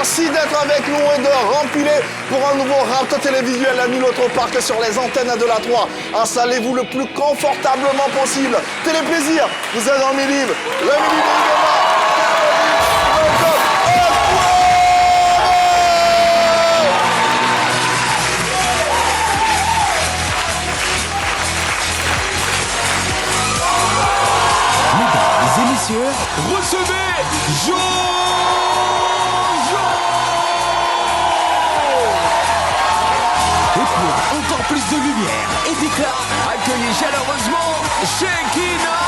Merci d'être avec nous et de rempiler pour un nouveau rap télévisuel à nul autre part que sur les antennes de la 3. Installez-vous le plus confortablement possible. Téléplaisir, vous êtes dans le Midi-Live. Le Midi-Live est là. Mesdames et messieurs, recevez Jojo! Et pour encore plus de lumière et d'éclat, accueillez chaleureusement Shekinah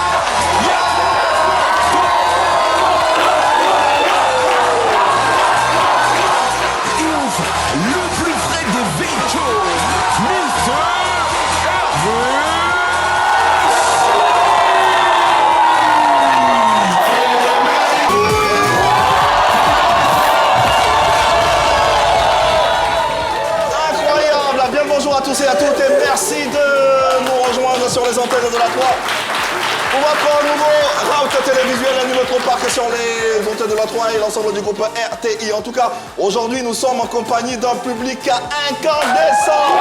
et enfin, le plus frais des véhicules, Mr. Hervé. Bonjour à tous et à toutes et merci de nous rejoindre sur les antennes de la 3 pour votre nouveau route télévisuel à nul autre part que sur les antennes de la 3 et l'ensemble du groupe RTI. En tout cas, aujourd'hui, nous sommes en compagnie d'un public incandescent.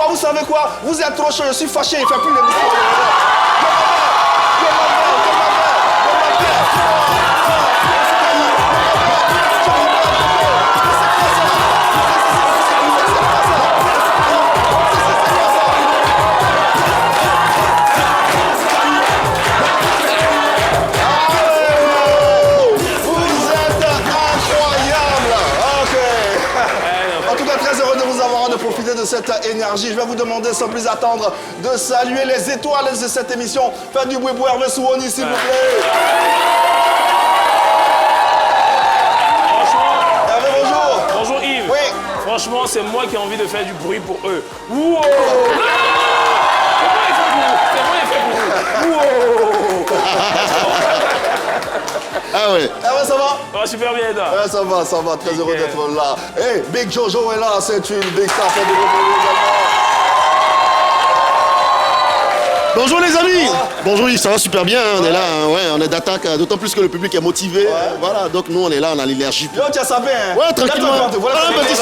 Vous savez quoi? Vous êtes trop chaud, je suis fâché, il ne fait plus l'émission. De cette énergie, je vais vous demander sans plus attendre de saluer les étoiles de cette émission. Faites du bruit pour Hervé Souoni, s'il vous plaît. Franchement, Hervé, bonjour. Bonjour Yves. Oui. Franchement, c'est moi qui ai envie de faire du bruit pour eux. Wow. C'est moi qui ai fait pour vous. Wow. Ah oui. Hervé, ça va? Oh, super bien, toi. Ouais, ça va, très heureux d'être là. Hey, Big Jojo est là, c'est une big star. Fait du bruit également. Bonjour les amis. Bonjour Yves, ça va super bien, on est là, ouais, on est d'attaque, d'autant plus que le public est motivé. Voilà, donc nous on est là, on a l'énergie. Yo, tu as sapé, hein? Ouais, tranquillement. Voilà, Pas d'ici.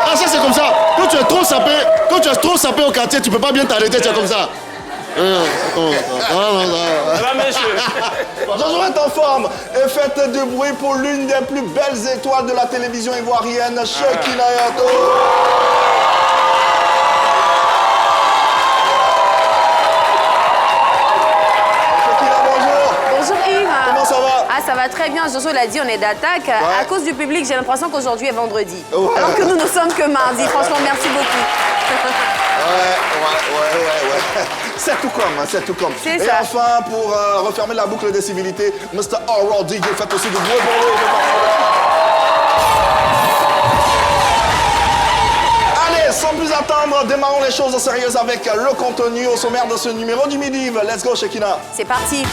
Ah, ça c'est comme ça. Quand tu es trop sapé au quartier, tu peux pas bien t'arrêter, tu es comme ça. Ça va, messieurs? Jojo est en forme et faites du bruit pour l'une des plus belles étoiles de la télévision ivoirienne, Shekinah Yato. Shekinah, bonjour. Bonjour Yves. Comment ça va? Ah, ça va très bien. Jojo l'a dit, on est d'attaque. À cause du public, j'ai l'impression qu'aujourd'hui est vendredi. Ouais. Alors que nous ne sommes que mardi. Franchement, merci beaucoup. Ouais. C'est tout comme. C'est Et ça. enfin, pour refermer la boucle des civilités, Mr. Oral DJ, faites aussi du gros boulot. Allez, sans plus attendre, démarrons les choses sérieuses avec le contenu au sommaire de ce numéro du Midi. Let's go, Shekinah. C'est parti.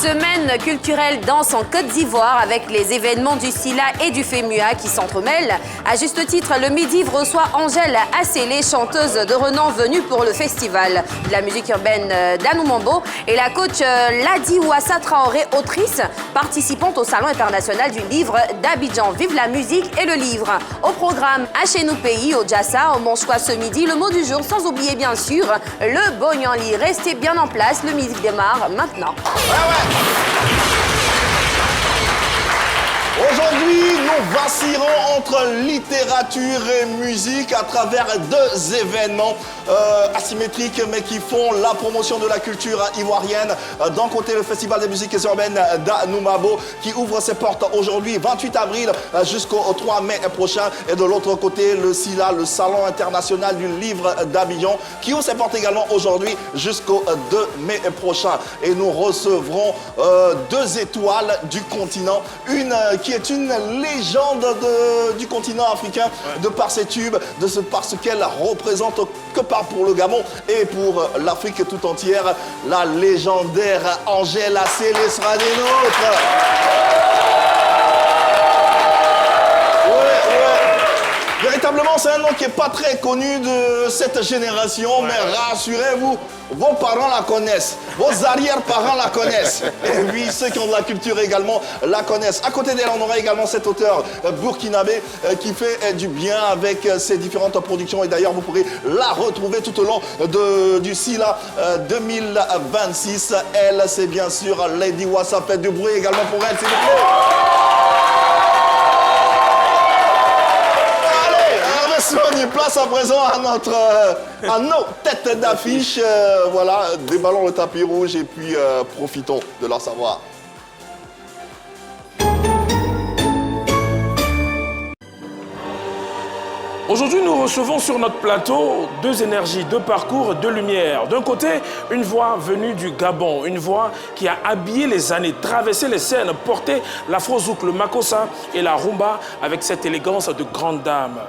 Semaine culturelle danse en Côte d'Ivoire avec les événements du SILA et du FEMUA qui s'entremêlent. À juste titre, le Midi reçoit Angèle Assélé, chanteuse de renom venue pour le festival de la musique urbaine d'Anoumambo, et la coach Ladi Ouassa Traoré, autrice, participante au Salon international du livre d'Abidjan. Vive la musique et le livre. Au programme Hachez-nous pays, au Djassa, au Monchois ce midi, le mot du jour, sans oublier bien sûr le Bognanli. Restez bien en place, le Midi démarre maintenant. Aujourd'hui, nous vacillerons entre littérature et musique à travers deux événements asymétriques mais qui font la promotion de la culture ivoirienne. D'un côté, le Festival des musiques urbaines d'Anoumambo qui ouvre ses portes aujourd'hui, 28 avril jusqu'au 3 mai prochain. Et de l'autre côté, le SILA, le Salon international du livre d'Abidjan, qui ouvre ses portes également aujourd'hui jusqu'au 2 mai prochain. Et nous recevrons deux étoiles du continent. Une qui est une légende du continent africain, de par ses tubes, par ce qu'elle représente que part pour le Gabon et pour l'Afrique tout entière. La légendaire Angèle Asselé sera des nôtres. Véritablement, c'est un nom qui n'est pas très connu de cette génération, mais rassurez-vous, vos parents la connaissent, vos arrière-parents la connaissent. Et oui, ceux qui ont de la culture également la connaissent. À côté d'elle, on aura également cet auteur burkinabé qui fait du bien avec ses différentes productions. Et d'ailleurs, vous pourrez la retrouver tout au long du SILA 2026. Elle, c'est bien sûr Lady Wassa. Faites du bruit également pour elle, s'il vous plaît. Place à présent à nos têtes d'affiche. Voilà, déballons le tapis rouge et puis profitons de leur savoir. Aujourd'hui, nous recevons sur notre plateau deux énergies, deux parcours, deux lumières. D'un côté, une voix venue du Gabon, une voix qui a habillé les années, traversé les scènes, porté l'afro-zouk, le makossa et la rumba avec cette élégance de grande dame.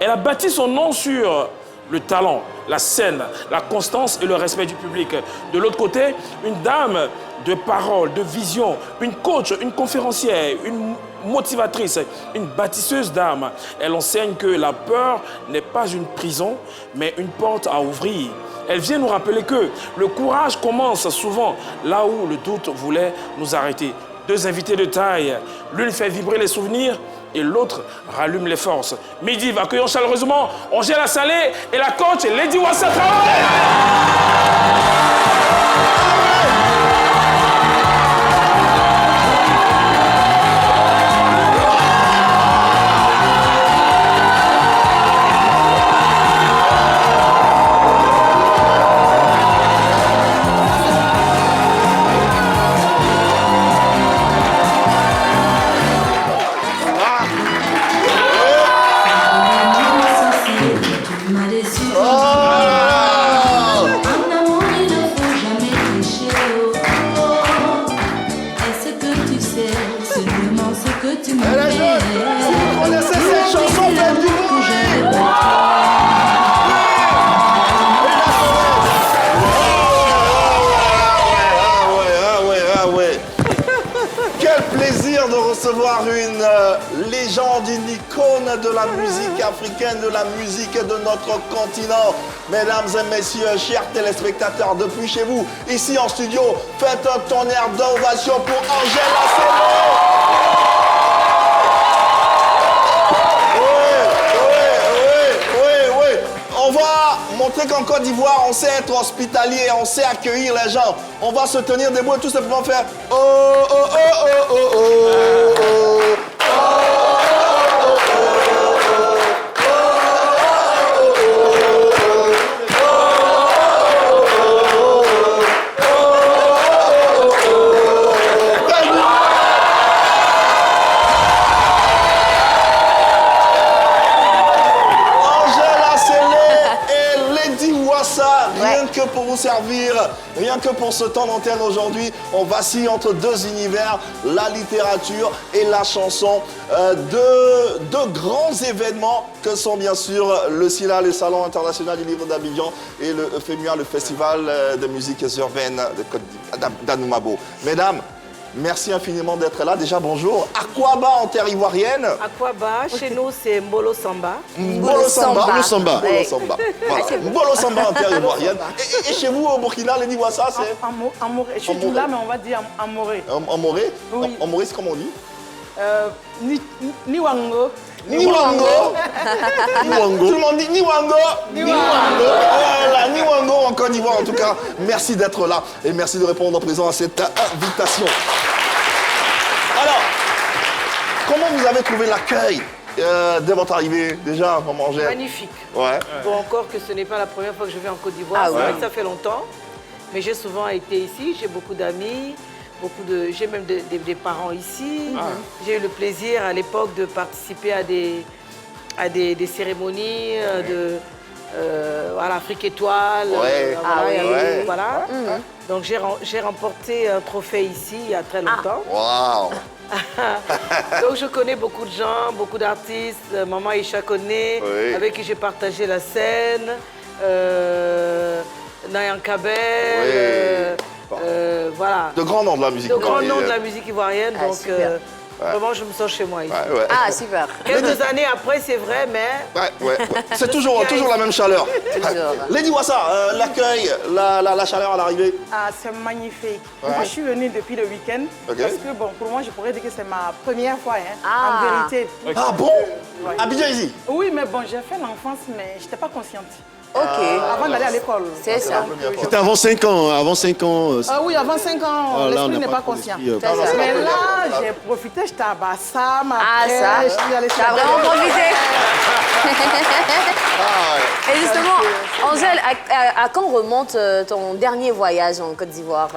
Elle a bâti son nom sur le talent, la scène, la constance et le respect du public. De l'autre côté, une dame de parole, de vision, une coach, une conférencière, une motivatrice, une bâtisseuse d'âme. Elle enseigne que la peur n'est pas une prison, mais une porte à ouvrir. Elle vient nous rappeler que le courage commence souvent là où le doute voulait nous arrêter. Deux invités de taille, l'une fait vibrer les souvenirs et l'autre rallume les forces. Midi, accueillons chaleureusement Angèle Asselé et la coach Lady Wassa Traoré. Une légende, une icône de la musique africaine, de la musique de notre continent. Mesdames et messieurs, chers téléspectateurs, depuis chez vous, ici en studio, faites un tonnerre d'ovation pour Angèle Asselé. On va montrer qu'en Côte d'Ivoire, on sait être hospitalier, on sait accueillir les gens. On va se tenir debout et tout simplement faire oh oh oh oh oh oh oh. Rien que pour vous servir, rien que pour ce temps d'antenne aujourd'hui, on vacille entre deux univers, la littérature et la chanson, deux grands événements que sont bien sûr le SILA, le Salon international du livre d'Abidjan, et le FEMUA, le Festival de musiques urbaines d'Anoumabo. Mesdames, merci infiniment d'être là. Déjà, bonjour. Aquaba en terre ivoirienne. Aquaba, chez nous, c'est Mbolo Samba. Mbolo Samba. Mbolo Samba. Mbolo Samba. Voilà. Mbolo Samba en terre ivoirienne. Et chez vous, au Burkina, Lady Wassa, c'est Amoré. Je suis tout là, mais on va dire Amoré. Amoré. Oui. Amoré, c'est comment on dit Niwango. Niwango. Niwango. Tout le monde dit Niwango. Voilà, Niwango en Côte d'Ivoire en tout cas. Merci d'être là et merci de répondre présent à cette invitation. Alors, comment vous avez trouvé l'accueil dès votre arrivée déjà, maman Angèle? Magnifique. Ouais. Bon, encore que ce n'est pas la première fois que je vais en Côte d'Ivoire. Ah C'est vrai ouais. que ça fait longtemps. Mais j'ai souvent été ici. J'ai beaucoup d'amis. J'ai même des parents ici. J'ai eu le plaisir à l'époque de participer à des cérémonies voilà, Afrique Étoile. Ouais. Voilà. Donc j'ai remporté un trophée ici il y a très longtemps. Waouh. Donc je connais beaucoup de gens, beaucoup d'artistes. Maman Isha connaît, Oui. avec qui j'ai partagé la scène. Nayan Kabel. Voilà. De grands noms de la musique. De grands noms de la ivoirienne. musique ivoirienne. Ah, donc super. vraiment, je me sens chez moi ici. Ouais. Ah, super. Quelques années après, c'est vrai, mais Ouais. C'est toujours la même chaleur. Toujours. Lady Wassa, l'accueil, la chaleur à l'arrivée. Ah, c'est magnifique. Ouais. Moi, je suis venue depuis le week-end. Ok. Parce que, bon, pour moi, je pourrais dire que c'est ma première fois, hein, Ah. en vérité. Ah bon? Ouais. Abidjan ici. Oui, mais bon, j'ai fait l'enfance, mais je n'étais pas consciente. Ok. Avant d'aller à l'école. C'est ça. C'était avant 5 ans. Avant 5 ans. Ah oui, avant 5 ans, là, on l'esprit n'a n'est pas trop conscient. l'esprit, C'est ça. Mais là, j'ai profité, j'étais à Bassam, Ah, après, ça. je suis allée sur T'as vraiment profité. Ah, Et justement, Angèle, à quand remonte ton dernier voyage en Côte d'Ivoire?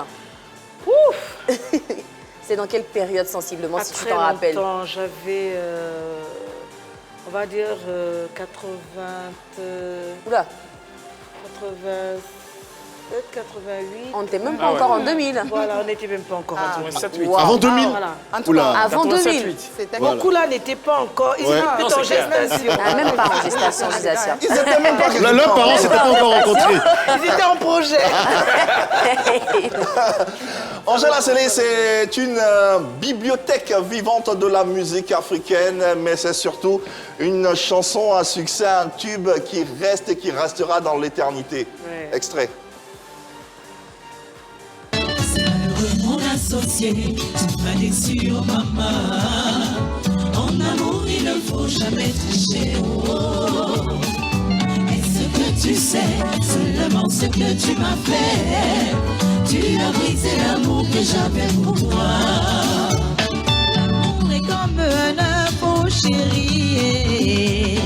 Ouf. C'est dans quelle période sensiblement, pas si tu très t'en rappelles? longtemps. J'avais, on va dire, 80... Oula, 87, 88. on n'était même pas Ah ouais. encore en 2000. Voilà, on n'était même pas encore en 2000. 7, 8. Wow. Avant 2000. Voilà. En tout Oula. cas, Avant 87, 2000. 8. c'était Voilà. Beaucoup là n'étaient pas encore. Ils Ouais. étaient Non, peut-être c'est en clair. gestation. Ah, même pas en gestation, je vous assure. ils étaient même pas quelque Leurs part. parents s'étaient pas encore rencontrés. Ils étaient en projet. Angèle Asselé, c'est une bibliothèque vivante de la musique africaine, mais c'est surtout une chanson à succès, un tube qui reste et qui restera dans l'éternité. Ouais. Extrait. C'est malheureux mon associé, tu m'as déçu, oh maman. En amour, il ne faut jamais tricher, oh. Et ce que tu sais, seulement ce que tu m'as fait, tu as brisé l'amour que j'avais pour toi. L'amour est comme un œuf, oh chérie.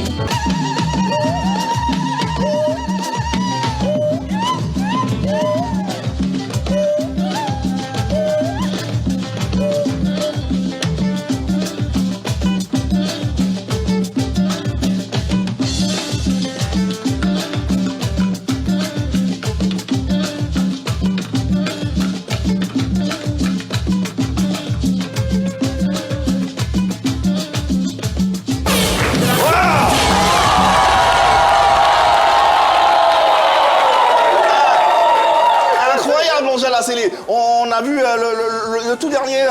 Incroyable, Angèle Asselé. On a vu le tout dernier.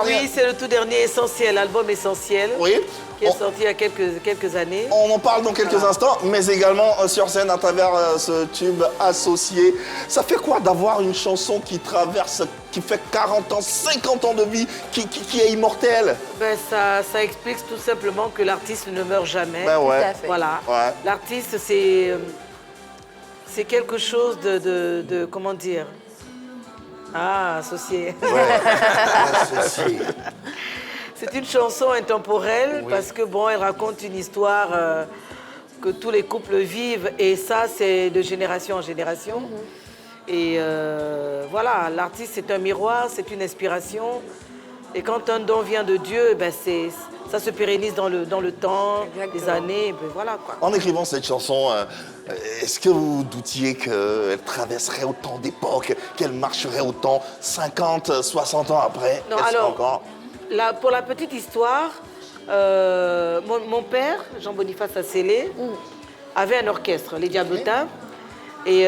Oui, c'est le tout dernier Essentiel, l'album Essentiel, Oui. qui est sorti il y a quelques années. On en parle dans quelques instants, mais également sur scène à travers ce tube associé. Ça fait quoi d'avoir une chanson qui traverse, qui fait 40 ans, 50 ans de vie, qui est immortelle? Ben, ça explique tout simplement que l'artiste ne meurt jamais. Ben ouais. Tout à fait. Voilà. Ouais. L'artiste, c'est quelque chose de comment dire? Ah, associé. Associé. C'est une chanson intemporelle parce que bon, elle raconte une histoire que tous les couples vivent et ça, c'est de génération en génération. Et voilà, l'artiste, c'est un miroir, c'est une inspiration. Et quand un don vient de Dieu, ben ça se pérennise dans le temps, Exactement. les années, ben voilà quoi. En écrivant cette chanson, est-ce que vous doutiez qu'elle traverserait autant d'époques, qu'elle marcherait autant 50, 60 ans après? Non, Qu'elle serait alors, encore... pour la petite histoire, mon père, Jean-Boniface Asselé, avait un orchestre, les Diablotins. Et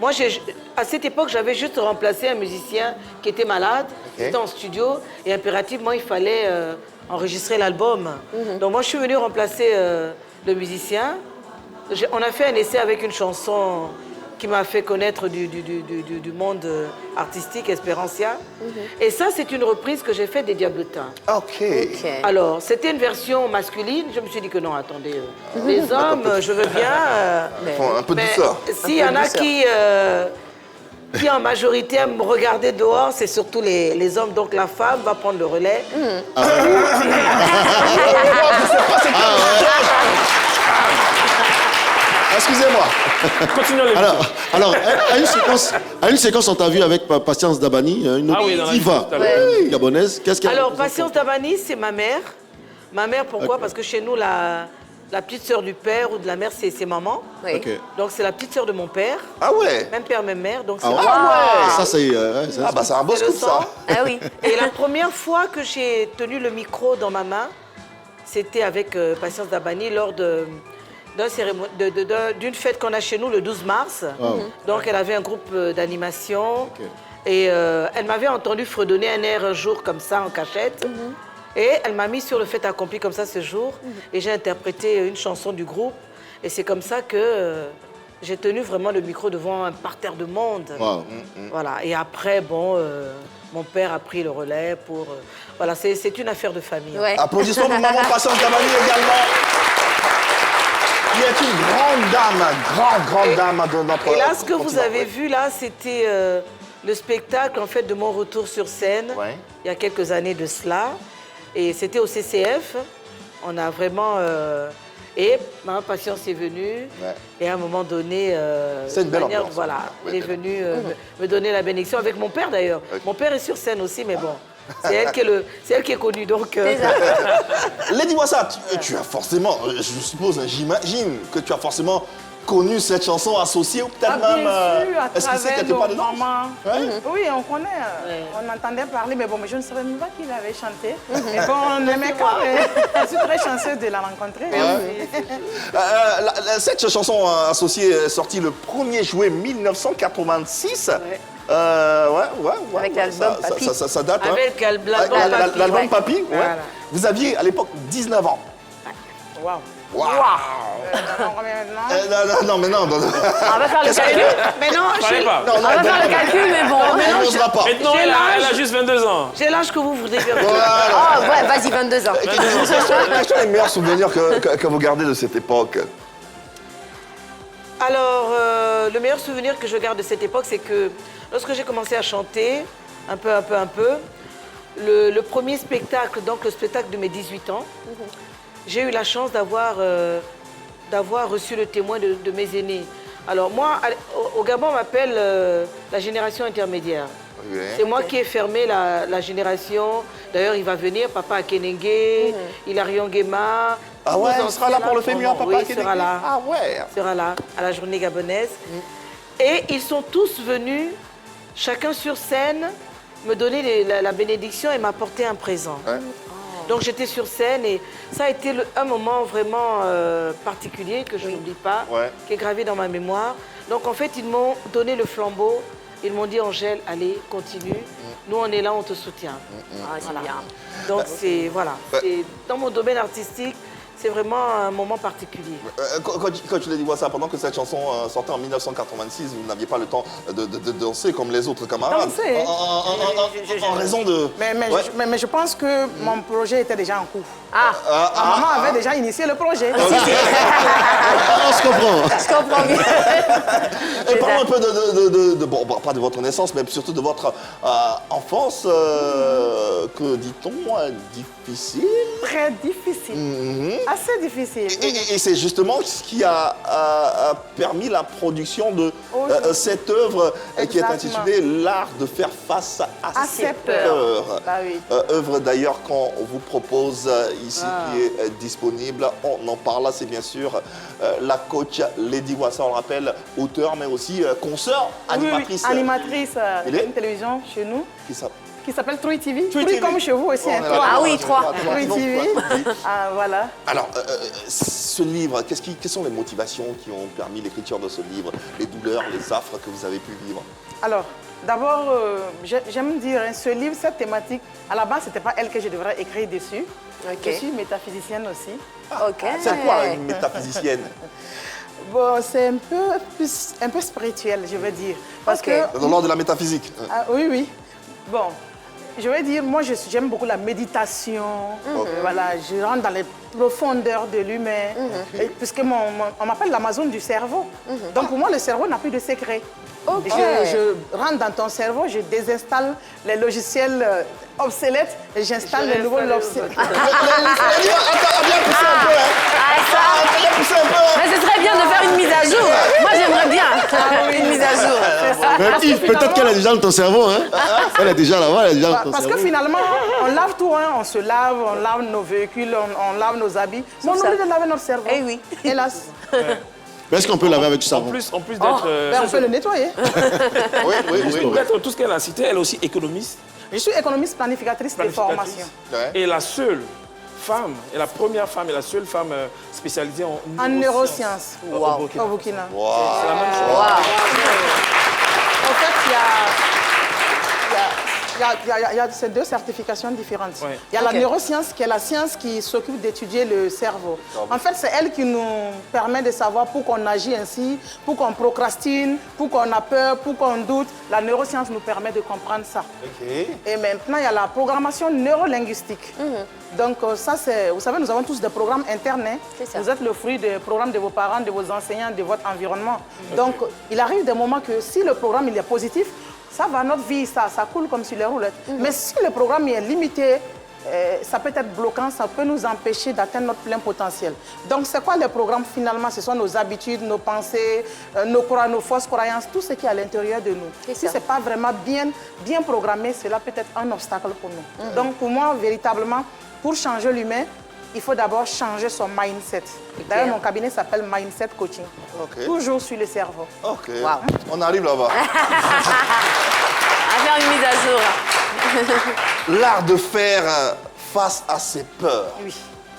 moi, à cette époque, j'avais juste remplacé un musicien qui était malade, qui était en studio, et impérativement, il fallait enregistrer l'album. Donc moi, je suis venue remplacer le musicien. On a fait un essai avec une chanson qui m'a fait connaître du monde artistique, Espérancia. Et ça, c'est une reprise que j'ai faite des Diablotins. Ok. Ok. Alors, c'était une version masculine. Je me suis dit que non, attendez, les hommes, je veux bien. Bon, un peu de mais douceur. s'il y en a qui en majorité aiment me regarder dehors, c'est surtout les hommes. Donc la femme va prendre le relais. Excusez-moi. Continuons les Alors, à une séquence, on t'a vu avec Patience Dabani, une Ah oui, dans la diva tout à l'heure. gabonaise. Qu'est-ce qu'elle Alors, représente Patience Dabani, c'est ma mère. Ma mère, pourquoi? Parce que chez nous, La petite sœur du père ou de la mère, c'est maman. Oui. Ok. Donc c'est la petite sœur de mon père. Ah ouais. Même père, même mère. Donc c'est Ah ouais. vraiment- Ça, c'est... Ah bah c'est un beau c'est le scoop ça. sang. Ah oui. Et la première fois que j'ai tenu le micro dans ma main, c'était avec Patience Dabani lors d'une fête qu'on a chez nous le 12 mars. Wow. Donc elle avait un groupe d'animation. Ok. Et elle m'avait entendu fredonner un air un jour comme ça en cachette. Et elle m'a mis sur le fait accompli comme ça ce jour. Et j'ai interprété une chanson du groupe. Et c'est comme ça que j'ai tenu vraiment le micro devant un parterre de monde. Wow. Voilà. Et après, bon, mon père a pris le relais pour... voilà, c'est une affaire de famille. Ouais. Applaudissements pour maman Patience Dabani également. Qui est une grande dame, grande dame de notre Et là, ce que vous continent. avez Ouais. vu là, c'était le spectacle en fait de mon retour sur scène Ouais. il y a quelques années de cela. Et c'était au CCF. On a vraiment... et ma patience est venue. Ouais. Et à un moment donné... C'est une belle de manière, ambiance. Voilà, Ouais, elle est belle. venue me donner la bénédiction avec mon père d'ailleurs. Ok. Mon père est sur scène aussi, mais bon, c'est elle qui est connue. Donc, Lady Wassa, tu as forcément, je suppose, j'imagine que tu as forcément connu cette chanson associée ou peut-être Ah, même... bien sûr, à est-ce que c'est travers quelque part nos dedans? mamans. Ouais. Oui, on connaît. On entendait parler, mais bon, mais je ne savais même pas qu'il avait chanté. Mais bon, on aimait quand même. Je suis très chanceuse de la rencontrer. Cette chanson associée est sortie le 1er juillet 1986. Ouais. Avec l'album Papy. Ça date. hein. avec l'album Avec Papy, l'album ouais. Papy, ouais. Voilà. Vous aviez à l'époque 19 ans. Waouh. Waouh. Maintenant, Non, mais non. On va faire le calcul. Mais non, Fallait pas. On va faire le calcul, mais bon. On n'osera pas. Maintenant, J'ai elle l'âge. a juste 22 ans. j'ai l'âge que vous voudrez dire. Oh, ouais, vas-y, 22 ans. Quels sont les meilleurs souvenirs que vous gardez de cette époque? Alors, le meilleur souvenir que je garde de cette époque, c'est que lorsque j'ai commencé à chanter, un peu, le premier spectacle, donc le spectacle de mes 18 ans, j'ai eu la chance d'avoir reçu le témoin de mes aînés. Alors moi, au Gabon, on m'appelle la génération intermédiaire. Oui. C'est moi qui ai fermé la génération. D'ailleurs, il va venir, Papa Akenenge, Hilarion Guéma. Ah ouais, tous il sera là pour le anciens FEMUA, Papa Oui, il Akenenge. sera là. Ah ouais. Sera là à la journée gabonaise. Et ils sont tous venus, chacun sur scène, me donner la bénédiction et m'apporter un présent. Ouais. Donc j'étais sur scène et ça a été un moment vraiment particulier que je n'oublie pas, Ouais. qui est gravé dans ma mémoire. Donc en fait, ils m'ont donné le flambeau. Ils m'ont dit, Angèle, allez, continue. Nous, on est là, on te soutient. Ah, c'est Voilà. bien. Donc c'est, voilà. C'est- Dans mon domaine artistique, c'est vraiment un moment particulier. Quand tu l'as dit, ça, pendant que cette chanson sortait en 1986, vous n'aviez pas le temps de danser comme les autres camarades. Danser. En raison de... Mais je pense que mon projet était déjà en cours. Ah, Ma maman avait déjà initié le projet. On se comprend. je comprends bien. Et parlons un peu bon, pas de votre naissance, mais surtout de votre enfance, que dit-on, difficile. Très difficile. Assez difficile. Et c'est justement ce qui a permis la production de cette œuvre qui est Exactement. intitulée L'art de faire face à À ses ses peurs. peurs. Bah oui. Œuvre d'ailleurs qu'on vous propose ici qui est disponible. On en parle là, c'est bien sûr la coach Lady Wassa, on le rappelle, auteure mais aussi consoeur, animatrice. Oui, animatrice Il de est une télévision chez nous qui qui s'appelle Troy TV. Troy Troy TV. comme chez vous aussi. On hein, est là, Troy. Ah oui, 3. Troy Donc, TV. voilà. Ah, voilà. Alors, ce livre, quelles sont les motivations qui ont permis l'écriture de ce livre? Les douleurs, les affres que vous avez pu vivre? Alors, d'abord, j'aime dire, hein, ce livre, cette thématique, à la base, ce n'était pas elle que je devrais écrire dessus. Ok. Je suis métaphysicienne aussi. Ok. C'est quoi une métaphysicienne? Bon, c'est un peu spirituel, je veux dire. Parce Ok. que Dans l'ordre de la métaphysique. Ah, oui, oui. Bon, je vais dire, moi, j'aime beaucoup la méditation. Voilà, je rentre dans les profondeurs de l'humain. Et puisque on m'appelle l'Amazone du cerveau. Donc, pour moi, le cerveau n'a plus de secret. Ok. Je rentre dans ton cerveau, je désinstalle les logiciels obsolètes et j'installe les nouveaux logiciels. Attends, viens pousser un peu, hein. Ah, ça. Viens pousser un peu, hein. Mais ce serait bien de faire une mise à jour. Moi, j'aimerais bien une mise à jour. C'est ça. Mais Yves, peut-être qu'elle est déjà dans ton cerveau, hein. Elle est déjà là-bas, elle est déjà dans ton Parce cerveau. que finalement, on lave tout, hein. On se lave, on lave nos véhicules, on lave nos habits. Mais on oublie de laver notre cerveau. Eh oui. Hélas. Mais est-ce qu'on peut laver avec du savon? En plus d'être... Ben, on peut le nettoyer. D'être tout ce qu'elle a cité, elle est aussi économiste. Je suis économiste planificatrice de formation. Et la seule femme, et la première femme et la seule femme spécialisée en neurosciences. Au Burkina. Au Burkina. C'est la même chose. En fait, il y a ces deux certifications différentes. Ouais. Il y a la neuroscience, qui est la science qui s'occupe d'étudier le cerveau. En fait, c'est elle qui nous permet de savoir pourquoi on agit ainsi, pourquoi on procrastine, pourquoi on a peur, pourquoi on doute. La neuroscience nous permet de comprendre ça. Et maintenant, il y a la programmation neurolinguistique. Donc ça, c'est... Vous savez, nous avons tous des programmes internes. Hein. Vous êtes le fruit des programmes de vos parents, de vos enseignants, de votre environnement. Donc, il arrive des moments que si le programme il est positif, ça va, notre vie, ça coule comme sur les roulettes. Mais si le programme est limité, ça peut être bloquant, ça peut nous empêcher d'atteindre notre plein potentiel. Donc, c'est quoi les programmes finalement? Ce sont nos habitudes, nos pensées, nos fausses croyances, tout ce qui est à l'intérieur de nous. Si ce n'est pas vraiment bien programmé, cela peut être un obstacle pour nous. Donc, pour moi, véritablement, pour changer l'humain, il faut d'abord changer son mindset. D'ailleurs, mon cabinet s'appelle Mindset Coaching. Toujours sur le cerveau. On arrive là-bas. À faire une mise à jour. L'art de faire face à ses peurs. Oui.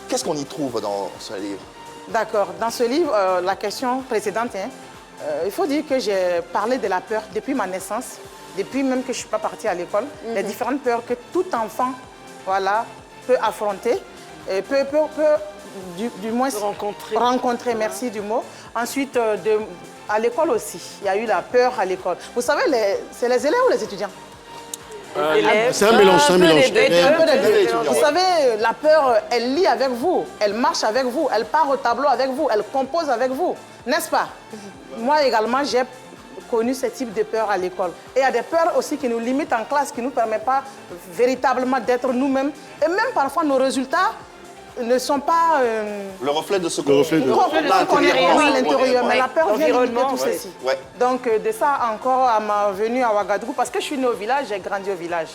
Qu'est-ce qu'on y trouve dans ce livre? D'accord. Dans ce livre, la question précédente, il faut dire que j'ai parlé de la peur depuis ma naissance, depuis même que je ne suis pas partie à l'école. Les différentes peurs que tout enfant peut affronter, et peut du moins rencontrer, merci du mot. Ensuite, à l'école aussi, il y a eu la peur à l'école. Vous savez, c'est les élèves ou les étudiants? C'est un mélange, c'est un mélange. Vous savez, la peur, elle lit avec vous, elle marche avec vous, elle part au tableau avec vous, elle compose avec vous, n'est-ce pas? Moi également, j'ai connu ce type de peur à l'école. Et il y a des peurs aussi qui nous limitent en classe, qui ne nous permettent pas véritablement d'être nous-mêmes. Et même parfois, nos résultats ne sont pas... le reflet de ce qu'on est à l'intérieur, mais la peur vient limiter tout ceci. Donc, de ça encore à ma venue à Ouagadougou, parce que je suis née au village, j'ai grandi au village.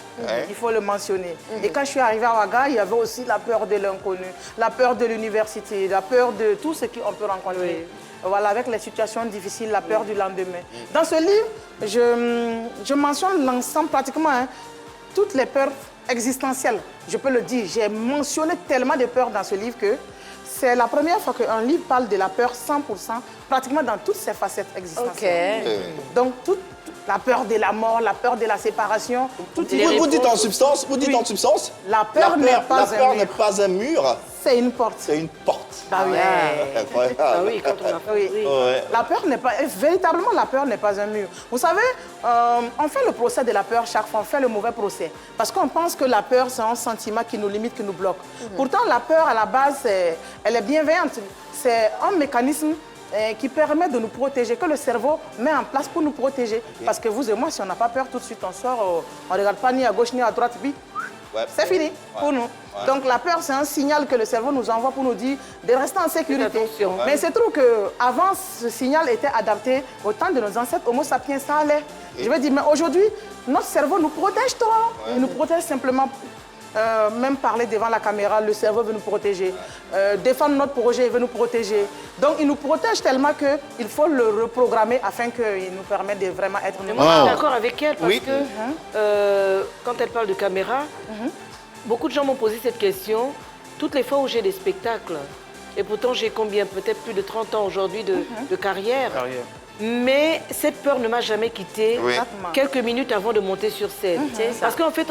Il faut le mentionner. Et quand je suis arrivée à Ouaga, il y avait aussi la peur de l'inconnu, la peur de l'université, la peur de tout ce qu'on peut rencontrer. Voilà, avec les situations difficiles, la peur du lendemain. Dans ce livre, je mentionne l'ensemble pratiquement, toutes les peurs existentielles. Je peux le dire, j'ai mentionné tellement de peurs dans ce livre que c'est la première fois qu'un livre parle de la peur 100%, pratiquement dans toutes ses facettes existentielles. Donc, toute la peur de la mort, la peur de la séparation. Vous dites en substance, la peur n'est pas un mur. C'est une porte. C'est une porte. Ah oui. Incroyable. Ah oui, quand on a fait. La peur n'est pas... Véritablement, la peur n'est pas un mur. Vous savez, on fait le procès de la peur chaque fois, on fait le mauvais procès. Parce qu'on pense que la peur, c'est un sentiment qui nous limite, qui nous bloque. Pourtant, la peur, à la base, elle est bienveillante. C'est un mécanisme qui permet de nous protéger, que le cerveau met en place pour nous protéger. Parce que vous et moi, si on n'a pas peur, tout de suite, on sort, on ne regarde pas ni à gauche ni à droite, puis c'est fini pour nous. Donc la peur, c'est un signal que le cerveau nous envoie pour nous dire de rester en sécurité. Mais c'est trop qu'avant, ce signal était adapté au temps de nos ancêtres, Homo sapiens, ça allait. Je veux dire, mais aujourd'hui, notre cerveau nous protège trop. Il nous protège simplement. Même parler devant la caméra, le cerveau veut nous protéger. Défendre notre projet, il veut nous protéger. Donc, il nous protège tellement qu'il faut le reprogrammer afin qu'il nous permette de vraiment être nous. Moi, je suis d'accord avec elle parce que quand elle parle de caméra, beaucoup de gens m'ont posé cette question. Toutes les fois où j'ai des spectacles, et pourtant j'ai combien? Peut-être plus de 30 ans aujourd'hui de carrière. Mais cette peur ne m'a jamais quittée quelques minutes avant de monter sur scène. Parce qu'en fait,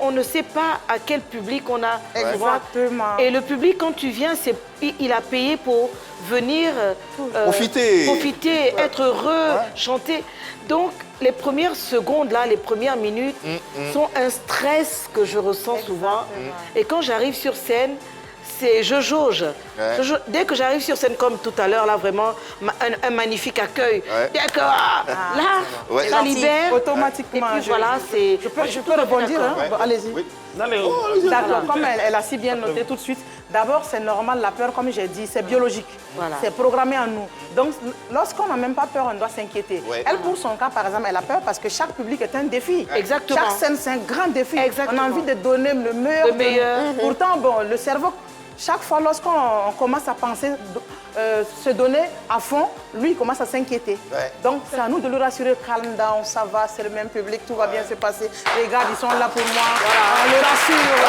on ne sait pas à quel public on a. Exactement. Et le public, quand tu viens, il a payé pour venir profiter, être heureux, chanter. Donc, les premières secondes, là, les premières minutes sont un stress que je ressens souvent. Et quand j'arrive sur scène, je jauge. Dès que j'arrive sur scène, comme tout à l'heure, là, vraiment, un magnifique accueil. D'accord. Là, ça libère. Automatiquement. Et puis voilà, je peux rebondir, hein? Allez-y. D'accord, comme elle a si bien noté tout de suite. D'abord, c'est normal, la peur, comme j'ai dit, c'est biologique. Voilà. C'est programmé en nous. Donc, lorsqu'on n'a même pas peur, on doit s'inquiéter. Ouais. Elle, pour son cas, par exemple, elle a peur parce que chaque public est un défi. Exactement. Chaque scène, c'est un grand défi. Exactement. On a envie de donner le meilleur. Le meilleur. Pourtant, bon, le cerveau, chaque fois, lorsqu'on commence à penser, se donner à fond, lui, il commence à s'inquiéter. Ouais. Donc, c'est à nous de le rassurer, calme down, ça va, c'est le même public, tout va bien se passer. Les gars, ils sont là pour moi. On le rassure.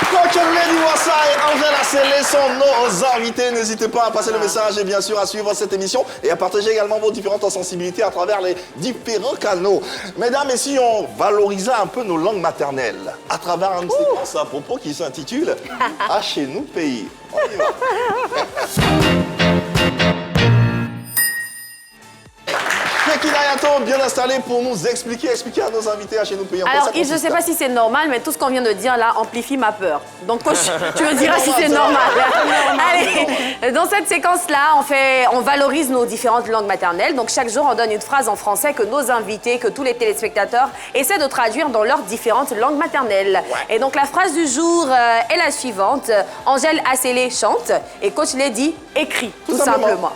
Coach Lady Wassa et Angèle Asselé sont nos invités. N'hésitez pas à passer le message et bien sûr à suivre cette émission et à partager également vos différentes sensibilités à travers les différents canaux. Mesdames, et si on valorisait un peu nos langues maternelles à travers une séquence à propos qui s'intitule « À chez nous pays ». On y va. Shekin Ayato, bien installé pour nous expliquer à nos invités à chez nous pays. Alors, je ne sais pas si c'est normal, mais tout ce qu'on vient de dire là amplifie ma peur. Donc, coach, tu me diras si c'est normal. Allez, dans cette séquence-là, on valorise nos différentes langues maternelles. Donc, chaque jour, on donne une phrase en français que nos invités, que tous les téléspectateurs essaient de traduire dans leurs différentes langues maternelles. Ouais. Et donc, la phrase du jour est la suivante. Angèle Asselé chante et coach Lady écrit, tout simplement.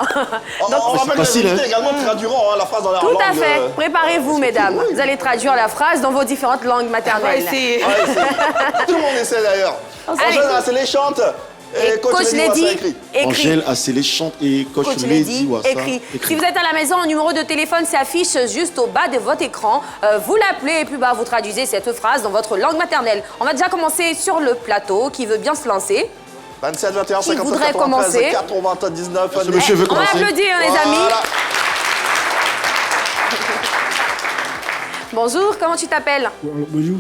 Donc, on rappelle que les invités également traduiront la phrase dans leur langue. Tout à fait. Préparez-vous, mesdames. Oui. Vous allez traduire la phrase dans vos différentes langues maternelles. Tout le monde essaie d'ailleurs. Angèle Asselé chante et coach Lady écrit. Angèle Asselé chante et coach Lady écrit. Si vous êtes à la maison, un numéro de téléphone s'affiche juste au bas de votre écran. Vous l'appelez et puis vous traduisez cette phrase dans votre langue maternelle. On va déjà commencer sur le plateau. Qui veut bien se lancer? 27, 21, 50, voudrait 93, commencer? 99. Ce monsieur veut On va commencer. applaudir, les amis. Bonjour, comment tu t'appelles? Bonjour,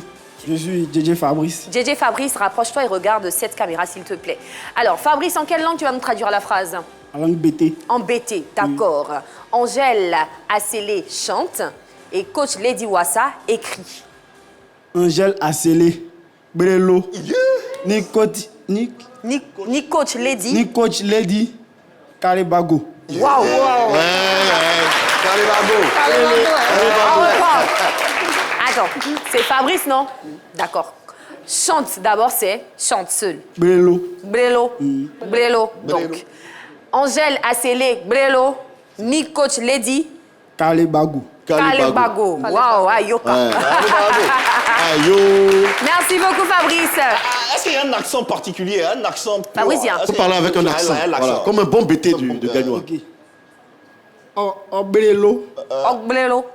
je suis DJ Fabrice. DJ Fabrice, rapproche-toi et regarde cette caméra, s'il te plaît. Alors, Fabrice, en quelle langue tu vas me traduire la phrase? En langue BT. En BT, d'accord. Oui. Angèle Asselé chante et coach Lady Wassa écrit. Angèle Asselé, Brelo, ni coach Lady. Ni coach Lady, Karibago. Waouh! Attends, c'est Fabrice, non? D'accord. Chante d'abord, c'est chante seul. Brelo. Brelo. Brelo. Donc, Angèle Asselé, Brelo, ni coach Lady. Kalibago. Kalibago. Waouh, ayoka. Ayo. Merci beaucoup, Fabrice. Est-ce qu'il y a un accent particulier, un accent pur? Fabricien. Il faut parler avec un accent. Voilà, comme un bon BT de Gagnois. Oh, Brelo. Brelo.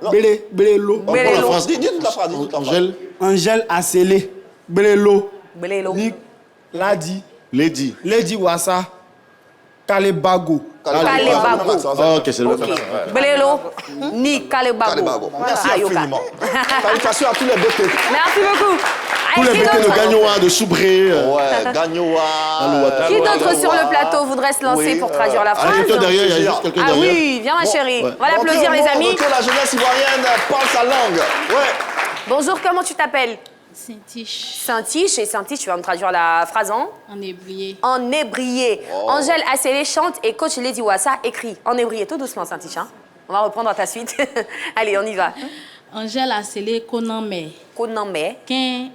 Brelo. On prend la phrase. Dis toute la phrase. Angèle Asselé, Brelo. Brelo. Ni Ladi. Lady. Lady Wassa, Kalibago. Kalibago. Ok, c'est le même. Brelo, ni Kalibago. Merci infiniment. Salutations à tous les BT. Merci beaucoup. Tous les BT de Gagnois, de Soubré. Ouais, Gagnoa. Qui d'autre sur le plateau voudrait se lancer pour traduire la phrase? Quelqu'un derrière, il y a juste quelqu'un Ah derrière. oui, viens ma chérie. On va l'applaudir, les amis. La jeunesse ivoirienne parle sa langue. Ouais. Bonjour, comment tu t'appelles? Saint-Tiche. Saint-Tiche. Et Saint-Tiche, tu vas me traduire la phrase en? En ébrié. En ébrié. Angèle Asselé chante et coach Lady Wassa écrit. En ébrié, tout doucement, Saint-Tiche. Hein? On va reprendre à ta suite. Allez, on y va. Angèle Asselé Konamé. Konamé. Qu'un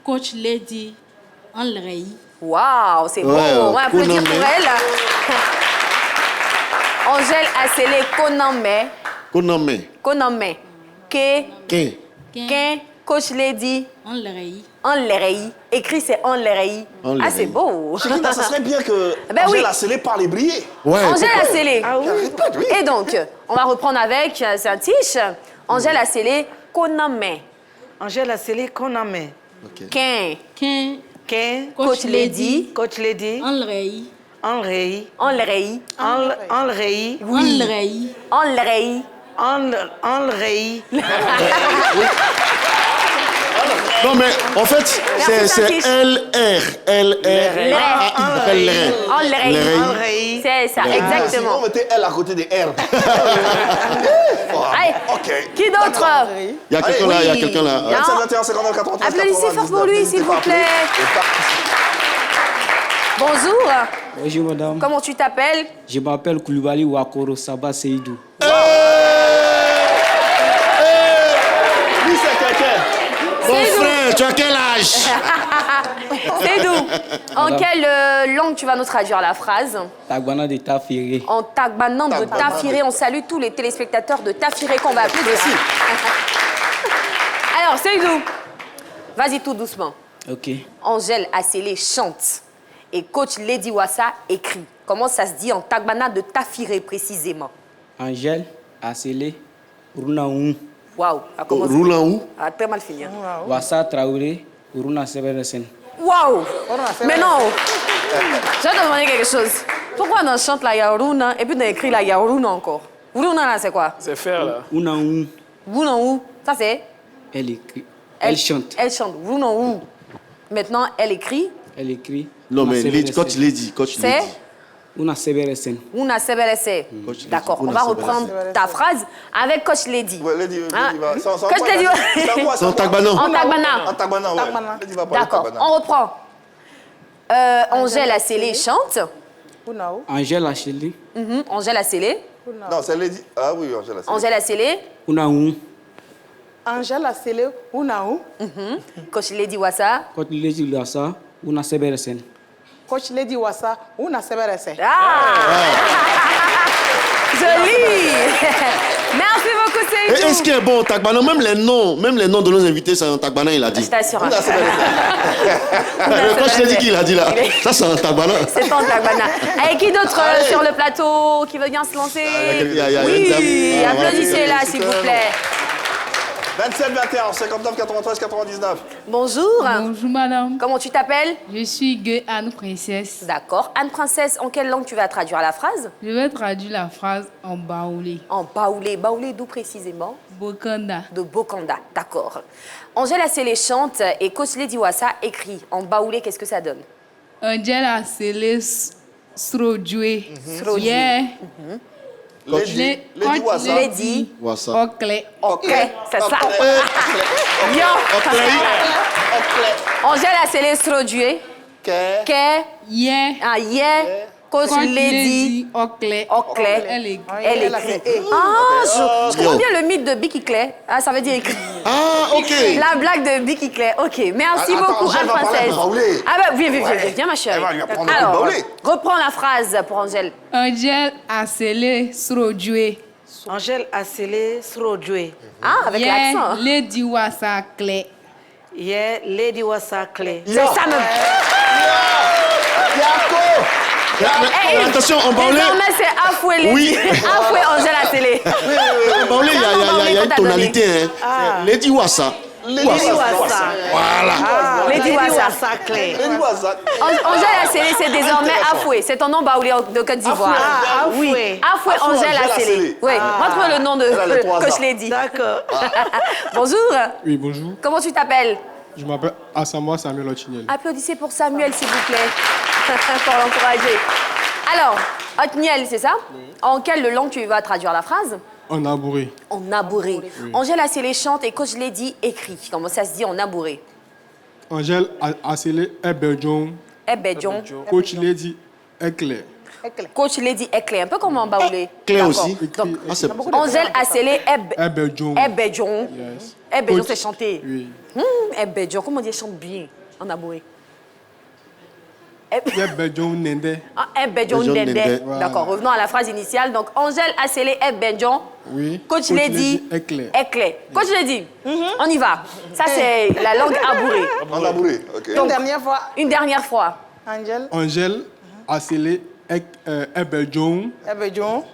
coach Lady en l'rei. Waouh, c'est beau. Ouais, On va applaudir pour elle. Angèle Asselé Konamé. Konamé. Konamé. Qu'un coach Lady en l'rei. En l'rei. Écrit, c'est en l'rei. Ah, c'est beau. Chérina, ça serait bien que Angèle Asselé parle ébrié. Ouais. Angèle Asselé. Ah oui. Et donc, on va reprendre avec Saint-Tiche. Angèle Asselé Konamé. Angèle Asselé Konamé. Qu'un coach Lady. Coach Lady. En l'rei. En l'rei. En l'rei. En l'rei. En l'rei. En l'rei. En l'rei. Non, mais en fait, c'est LR. En l'rei. C'est ça, exactement. Sinon, mettez L à côté des R. Allez, OK. qui d'autre? Il y a quelqu'un là, il y a quelqu'un là. 27, 21, 59, 93, Applaudissez fort pour lui, s'il vous plaît. Bonjour. Bonjour, madame. Comment tu t'appelles? Je m'appelle Koulibaly Wakoro Saba Seydou. Lui, c'est quelqu'un. Mon frère, tu as quel âge? Seydou, en quelle langue tu vas nous traduire la phrase? Tagbana de Tafiré. En Tagbana de Tagbana. Tafiré. On salue tous les téléspectateurs de Tafiré qu'on va appeler. Alors, Seydou, vas-y tout doucement. Ok. Angèle Asselé chante et coach Lady Wassa écrit. Comment ça se dit en Tagbana de Tafiré précisément? Angèle, Asselé, Runaou, Waouh, à commencer. Roulant où? Ah, très mal fini. Hein. Wassa Traoré, Runa Severesen. Waouh! Mais non! Je vais te demander quelque chose. Pourquoi on chante la Yaouruna et puis on écrit la Yaouruna encore? Runa là, c'est quoi? C'est faire là. Runaou, Runaou, ça c'est? elle écrit. Elle chante. Elle chante. Runaou. Maintenant, elle écrit. Elle écrit. Non, mais Severesen. coach Lady. C'est? Runa Severesen. Runa Severese. D'accord, on va reprendre ta phrase avec coach Lady. Ouais, Lady, Hein? Lady va. Coach Lady va. C'est en Tagbana. En Tagbana. En Tagbana, ouais. Lady va parler D'accord, Tagbana. on reprend. Angèle Asselé chante. Unaou. Angèle Asselé, Angèle Asselé. Non, c'est Lady. Ah oui, Angèle. Angèle Asselé. Runaou, Angèle Asselé, Unaou. Coach Lady Wassa. Coach Lady Wassa, Runa Severesen. Coach Lady Wassa, Una Severese. Joli. Merci beaucoup, Et Seydou. est-ce qu'il est bon en Tagbana? Même les noms de nos invités, c'est en Tagbana, il a dit. Je t'assure. hein. Coach Lady qui l'a dit là. Ça, c'est en Tagbana. C'est en Tagbana. Et qui d'autre sur le plateau qui veut bien se lancer? Il y a une Oui, dame. applaudissez-la, s'il vous plaît. 27 21 59 93 99. Bonjour. Bonjour madame, Comment tu t'appelles? je suis Gué Anne Princesse. D'accord. Anne Princesse, en quelle langue tu vas traduire la phrase? Je vais traduire la phrase en baoulé. En baoulé. Baoulé d'où précisément? Bokanda. De Bokanda. D'accord. Angèle Asselé chante et coach Lady Wassa écrit. En baoulé, qu'est-ce que ça donne? Angèle Asselé Srodjoué. Srodjoué. Yeah. Lady Wassa. Lady. Wassa. Oclé. Ok, c'est ça. Yo. Angèle Asselé Srodjoué. Que. Yeah. Ah, yeah. Coach Lady. Oclé. Oclé. Elle est Elle écrit. Ah, je comprends bien le mythe de Bicky Clay. Ah, ça veut dire écrit. Ah, ok. La blague de Bicky Clay. Ok, merci Attends, beaucoup, Angèle Anne va parler Princesse. de baoulé. Ah bah, viens, ma chérie. Elle va lui apprendre le Alors, baoulé. reprends la phrase pour Angèle. Angèle Asselé Srodjoué. Angèle Asselé Srodjoué. Ah, avec l'accent. Lady Wassa Clé. Yeah, Lady Wassa Clé. C'est ça même. Hey, Attention, en baoulé. désormais, c'est Afoué Lady. Oui. Afoué Angèle Asselé. En baoulé, il y a une tonalité. Hein. Lady Wassa. Lady Wassa. Voilà. Lady Wassa. Clé. Lady Wassa. Angèle Asselé, c'est désormais Afoué. C'est ton nom baoulé de Côte d'Ivoire. Ah, Oui, Afoué. Afoué Angèle Asselé. Oui, retrouve le nom de Elle a les 3 Coach ans. Lady. D'accord. Bonjour. Oui, bonjour. Comment tu t'appelles? Je m'appelle Asamoah Samuel Otignel. Applaudissez pour Samuel, s'il vous plaît, pour l'encourager. Alors, Otniel, c'est ça? En quelle langue tu vas traduire la phrase? En Abouré. En abouré. Angèle Asselé chante et Coach Lady écrit. Comment ça se dit en abouré? Angèle Asselé Ebedjon. Ebedjon. Coach Lady Éclair. Coach Lady éclair. Un peu comme en baoulé. Claire D'accord. aussi. Donc, Ah, c'est Angèle Asselé Ebedjon. Ebedjon. Yes. Ebedjon, Coach- c'est chanter. Oui. Ebedjon, comment on dit chante bien en abouré? Ebedjon Nende. Ah, Ebedjon Ebedjon Dende. Dende. Voilà. D'accord, revenons à la phrase initiale. Donc, Angèle Asselé Ebedjon. Oui. Coach Lady Éclair. Éclair. Coach Lady, on y va. Ça, c'est la langue abourée. En Abouré, ok. Une dernière fois, Une dernière fois. Angèle, Angèle Asselé Ebedjon. Ebedjon.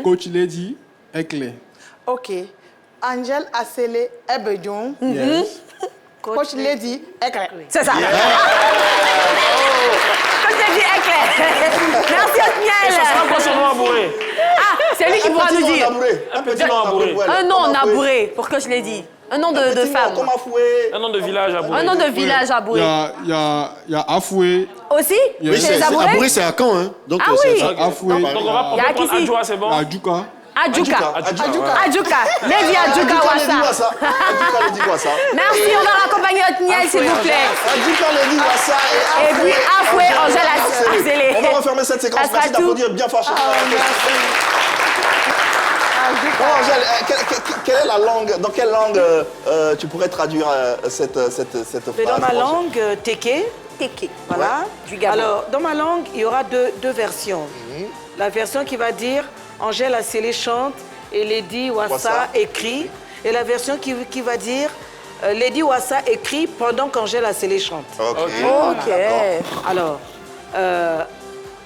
Coach Lady Éclair. Ok. Angèle Asselé, Ebedjon. Yes. Coach Lady, Éclair. C'est ça. Coach Lady Éclair. Merci, Ça sera Otniel. quoi son nom abouré? Ah, c'est lui qui pourra nous dire. Un petit nom abouré. Un nom en abouré, pour Coach Lady. Un nom de femme. Comme Afoué. Un nom de village abouré. Un nom de village Il y abouré. a Afoué. Aussi? Oui, C'est les Abouré, abourés? c'est à Caen. Hein. Donc, Ah oui. Afoué. Donc on va Il y a prendre qui ici? Adjoa, c'est bon? Adjuka. Adjuka. Adjuka. Adjuka. Lady Adjuka Lady Wassa. Wassa. Adjuka Lady Wassa. Merci, on va raccompagner Otniel, s'il vous plaît. Adjuka Lady Wassa Et puis Afoué Angèle Asselé. On va refermer cette séquence. Ça sera Merci tout. d'applaudir bien fort. Bon, Angèle, quelle est la langue, dans quelle langue tu pourrais traduire cette Mais dans ma phrase? langue, Teke, Teke. Voilà. Du Gabon. Alors, dans ma langue, il y aura deux versions. La version qui va dire Angèle Asselé chante et Lady Wassa écrit. Et la version qui va dire Lady Wassa écrit pendant qu'Angèle Asselé chante. Ok. Alors,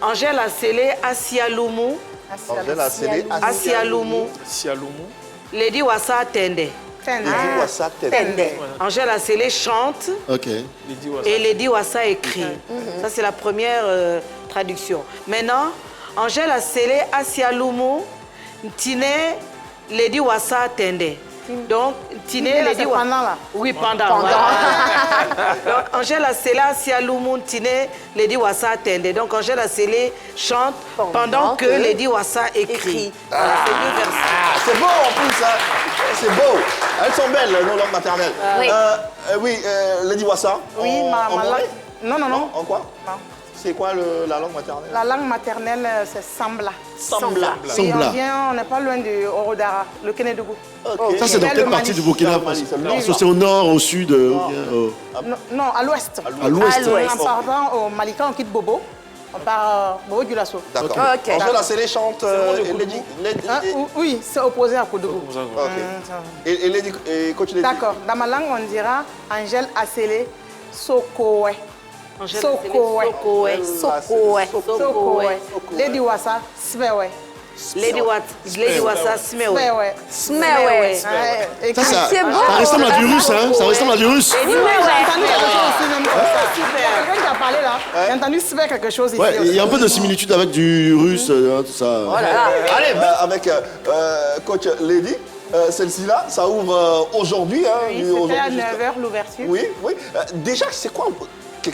Angèle Asselé Asialumu. Angèle Asselé Asialumu. Sialoumou. Lady Wassa Tende. Lady Wassa Tende. Angèle Asselé chante Ok. et Lady Wassa écrit. Ça, c'est la première traduction. Maintenant, Angèle Asselé Asialumu Tine Lady Wassa Tende. Donc, Tine Lady Wassa. Pendant là. Oui, pendant. Voilà. Donc, Angèle Asselé Asialumu Tine Lady Wassa Tende. Donc, Angèle Asselé chante pendant que Lady Wassa écrit. Voilà, c'est deux versions. C'est beau en plus, hein. C'est beau. Elles sont belles, nos langues maternelles. Oui. Lady Wassa. Oui, en ma langue. Non. En quoi? Non. C'est quoi la langue maternelle? La langue maternelle, c'est Sambla. Sambla. Oui, on n'est pas loin du Orodara, le Kénédougou. Ça, c'est dans quelle partie du Burkina Faso? C'est au nord, au sud Non, à l'ouest. À l'ouest. En partant au Malika, on quitte Bobo. On part Bobo du Lasso. D'accord. Ok. Angèle Asselé chante Lady... Oui, c'est opposé à Koudougou. Et Lady... Et Coach Lady? D'accord. Dans ma langue, on dira Angèle Asselé Sokowe. Sokowe. Lady Wassa Smewe. Lady Wassa Smewe. Smewe. Ça ressemble à du russe, hein? Ça ressemble à du russe. J'ai entendu quelque chose ici, même. Quelqu'un qui a parlé là, j'ai entendu Smewe quelque chose ici. Ouais, il y a un peu de similitude avec du russe, tout ça. Allez, avec Coach Lady, celle-ci-là, ça ouvre aujourd'hui. Oui, c'était à 9h l'ouverture. Oui. Déjà, c'est quoi?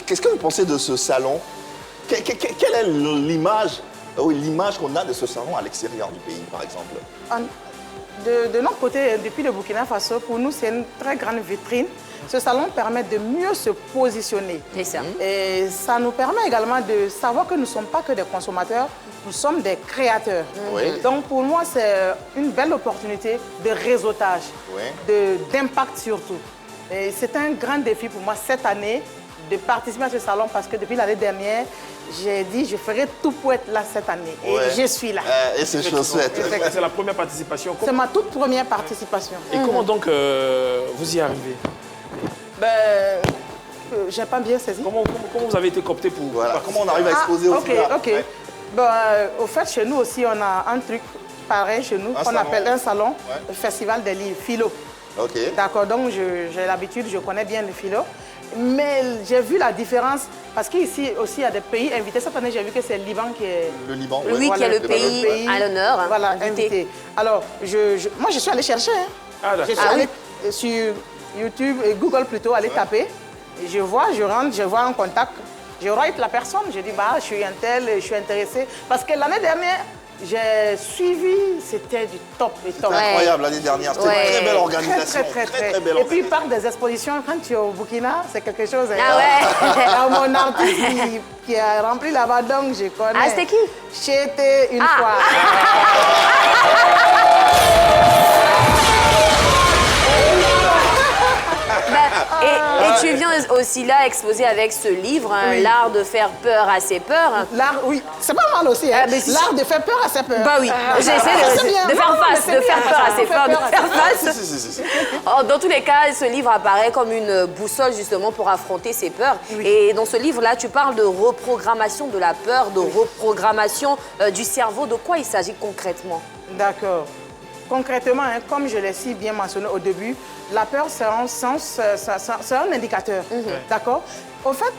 Qu'est-ce que vous pensez de ce salon? Quelle est l'image qu'on a de ce salon à l'extérieur du pays, par exemple? De notre côté, depuis le Burkina Faso, pour nous, c'est une très grande vitrine. Ce salon permet de mieux se positionner. C'est ça. Et ça nous permet également de savoir que nous ne sommes pas que des consommateurs, nous sommes des créateurs. Oui. Donc pour moi, c'est une belle opportunité de réseautage, d'impact surtout. Et c'est un grand défi pour moi cette année de participer à ce salon parce que depuis l'année dernière, j'ai dit je ferai tout pour être là cette année. Et je suis là. Et c'est chose faite. C'est la première participation. C'est ma toute première participation. Et comment donc vous y arrivez? J'ai pas bien saisi. Comment vous avez été coopté pour... Voilà, comment on arrive à exposer aussi là? Ok. Au fait, chez nous aussi, on a un truc pareil chez nous qu'on appelle un salon, le festival des livres, philo. Ok. D'accord, donc j'ai l'habitude, je connais bien le philo. Mais j'ai vu la différence, parce qu'ici aussi, il y a des pays invités. Cette année, j'ai vu que c'est le Liban qui est... Le Liban, oui, qui est le pays à l'honneur. Voilà, invité. Alors, moi, je suis allée chercher. Je suis allée sur YouTube et Google plutôt, aller taper. Et je rentre, je vois un contact. Je write la personne, je dis, je suis un tel, je suis intéressée. Parce que l'année dernière, j'ai suivi, c'était du top. C'était incroyable l'année dernière, c'était une très belle organisation. Très belle. Et puis, par des expositions, quand tu es au Burkina, c'est quelque chose. Ah mon artiste qui a rempli là-bas, donc je connais. Ah, c'était qui? J'étais une fois. Et tu viens aussi là exposer avec ce livre, l'art de faire peur à ses peurs. L'art, oui, c'est pas mal aussi. Hein. L'art de faire peur à ses peurs. Bah oui, j'essaie de faire face, de faire peur à ses peurs, de faire face. Dans tous les cas, ce livre apparaît comme une boussole justement pour affronter ses peurs. Et dans ce livre-là, tu parles de reprogrammation de la peur, de reprogrammation du cerveau. De quoi il s'agit concrètement? D'accord. Concrètement, comme je l'ai si bien mentionné au début, la peur, c'est un indicateur. D'accord? Au fait,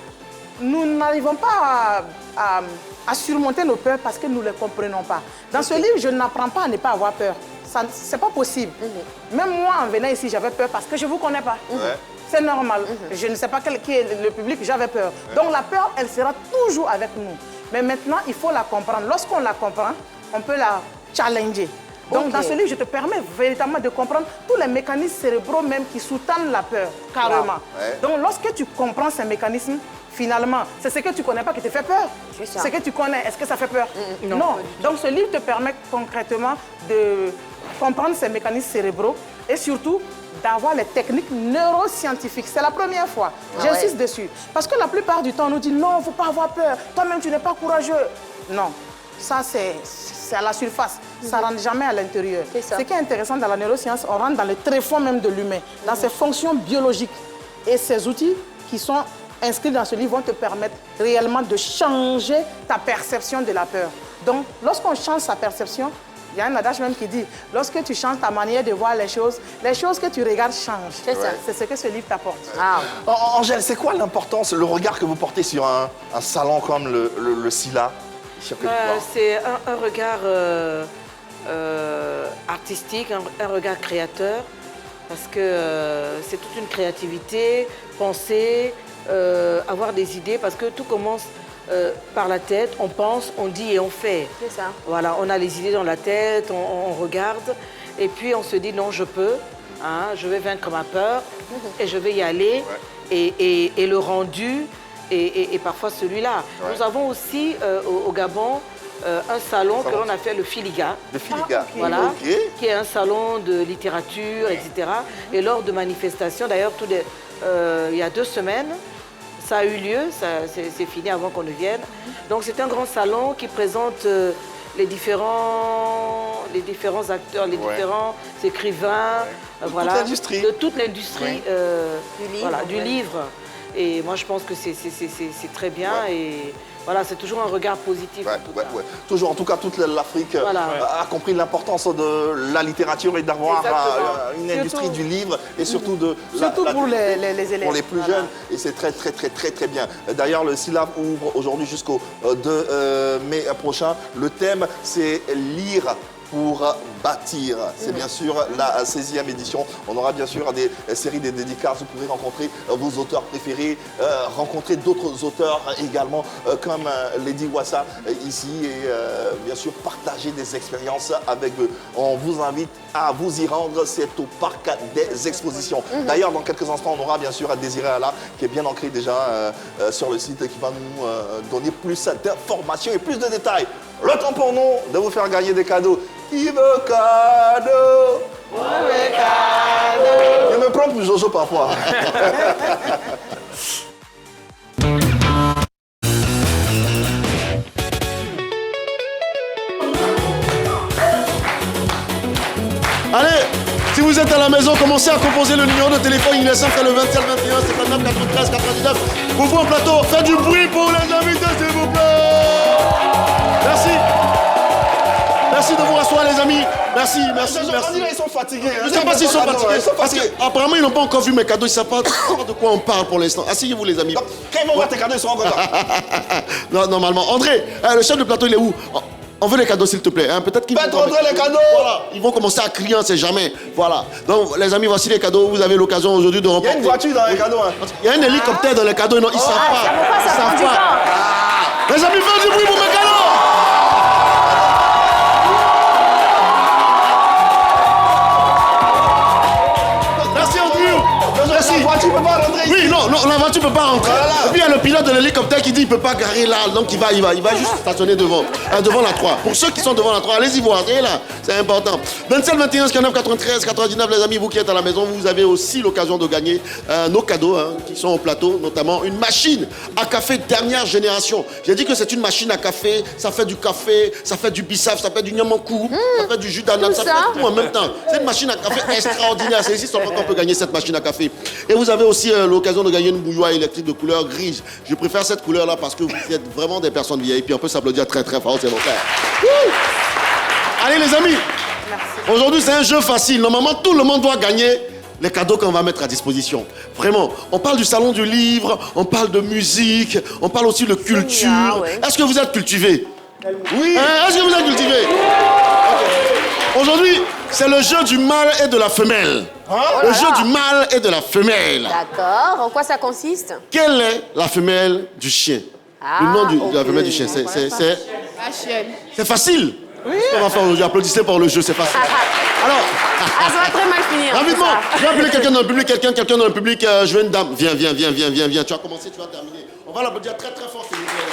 nous n'arrivons pas à surmonter nos peurs parce que nous ne les comprenons pas. Dans ce livre, je n'apprends pas à ne pas avoir peur. Ce n'est pas possible. Même moi, en venant ici, j'avais peur parce que je ne vous connais pas. C'est normal. Je ne sais pas qui est le public, j'avais peur. Donc la peur, elle sera toujours avec nous. Mais maintenant, il faut la comprendre. Lorsqu'on la comprend, on peut la challenger. Donc, dans ce livre, je te permets véritablement de comprendre tous les mécanismes cérébraux même qui sous-tendent la peur, carrément. Donc, lorsque tu comprends ces mécanismes, finalement, c'est ce que tu ne connais pas qui te fait peur. Ce que tu connais, est-ce que ça fait peur? Non. Donc, ce livre te permet concrètement de comprendre ces mécanismes cérébraux et surtout d'avoir les techniques neuroscientifiques. C'est la première fois. J'insiste dessus. Parce que la plupart du temps, on nous dit non, il ne faut pas avoir peur. Toi-même, tu n'es pas courageux. Non, ça c'est à la surface. Ça ne rentre jamais à l'intérieur. Ce qui est intéressant dans la neuroscience, on rentre dans le tréfonds même de l'humain, dans ses fonctions biologiques. Et ces outils qui sont inscrits dans ce livre vont te permettre réellement de changer ta perception de la peur. Donc, lorsqu'on change sa perception, il y a un adage même qui dit, lorsque tu changes ta manière de voir les choses que tu regardes changent. C'est ce que ce livre t'apporte. Angèle, c'est quoi l'importance, le regard que vous portez sur un salon comme le SILA? C'est un regard artistique, un regard créateur, parce que c'est toute une créativité, penser, avoir des idées, parce que tout commence par la tête, on pense, on dit et on fait. C'est ça. Voilà, on a les idées dans la tête, on regarde, et puis on se dit non, je peux, hein, je vais vaincre ma peur, et je vais y aller, et le rendu, et parfois celui-là. Nous avons aussi au Gabon un salon que l'on a fait le Filiga. Le Filiga, voilà, qui est un salon de littérature, etc. Et lors de manifestations, d'ailleurs, il y a 2 semaines, ça a eu lieu, c'est fini avant qu'on ne vienne. Donc c'est un grand salon qui présente les différents acteurs, les différents écrivains, voilà, de toute l'industrie du livre. Et moi, je pense que c'est très bien et voilà, c'est toujours un regard positif. Toujours, en tout cas, toute l'Afrique a compris l'importance de la littérature et d'avoir une industrie du livre et surtout pour les élèves. Pour les plus jeunes, et c'est très bien. D'ailleurs, le SILA ouvre aujourd'hui jusqu'au 2 mai prochain. Le thème, c'est lire pour bâtir. C'est bien sûr la 16e édition. On aura bien sûr des séries de dédicaces. Vous pourrez rencontrer vos auteurs préférés, rencontrer d'autres auteurs également comme Lady Wassa ici et bien sûr partager des expériences avec eux. On vous invite à vous y rendre. C'est au Parc des Expositions. D'ailleurs, dans quelques instants, on aura bien sûr Désiré Allah qui est bien ancré déjà sur le site qui va nous donner plus d'informations et plus de détails. Le temps pour nous de vous faire gagner des cadeaux. Qui veut cadeau? Je me prends pour Jojo parfois. Allez, si vous êtes à la maison, commencez à composer le numéro de téléphone. Il est simple, le 27 21 59 93 99. Vous vous en plateau, faites du bruit pour les invités, s'il vous plaît. Merci. Merci de vous rasseoir, les amis. Merci. Ils sont fatigués. Je ne sais pas s'ils sont fatigués. Parce qu'apparemment, ils n'ont pas encore vu mes cadeaux. Ils ne savent pas de quoi on parle pour l'instant. Asseyez-vous, les amis. Quand ils vont voir tes cadeaux, ils seront contents. Non, normalement. André, le chef de plateau, il est où? On veut les cadeaux, s'il te plaît. Hein? Peut-être qu'ils vont rentrer les cadeaux. Voilà. Ils vont commencer à crier, on ne sait jamais. Voilà. Donc, les amis, voici les cadeaux. Vous avez l'occasion aujourd'hui de remporter. Il y a une voiture dans les cadeaux. Hein. Il y a un hélicoptère dans les cadeaux. Non, ils ne savent pas. Ils savent pas. Les amis, faites du bruit pour mes cadeaux. La voiture ne peut pas rentrer ici. Oui, non, la voiture ne peut pas rentrer. Voilà. Et puis il y a le pilote de l'hélicoptère qui dit qu'il ne peut pas garer là. Donc il va juste stationner devant la 3. Pour ceux qui sont devant la 3, allez-y voir. Et là, c'est important. 27, 21, 59, 93, 99, les amis, vous qui êtes à la maison, vous avez aussi l'occasion de gagner nos cadeaux qui sont au plateau, notamment une machine à café dernière génération. J'ai dit que c'est une machine à café, ça fait du café, ça fait du bissaf, ça fait du nyamankou, ça fait du jus d'ananas, ça fait tout en même temps. C'est une machine à café extraordinaire. C'est ici seulement qu'on peut gagner cette machine à café. Et vous avez aussi l'occasion de gagner une bouilloire électrique de couleur grise. Je préfère cette couleur-là parce que vous êtes vraiment des personnes vieilles. Puis on peut s'applaudir très fort, c'est mon frère. Allez les amis, aujourd'hui c'est un jeu facile. Normalement tout le monde doit gagner les cadeaux qu'on va mettre à disposition. Vraiment, on parle du salon du livre, on parle de musique, on parle aussi de culture. Est-ce que vous êtes cultivé? Oui. Est-ce que vous êtes cultivé? Aujourd'hui, c'est le jeu du mâle et de la femelle. Le jeu du mâle et de la femelle. D'accord. En quoi ça consiste? Quelle est la femelle du chien? Le nom de la femelle du chien, c'est... La chienne. C'est facile. Oui. On va faire aujourd'hui. Applaudissez pour le jeu, c'est facile. Alors... ça va très mal finir. Rapidement, je vais appeler quelqu'un dans le public, quelqu'un dans le public. Je veux une dame. Viens. Tu vas commencer, tu vas terminer. On va l'applaudir très fort, s'il vous plaît.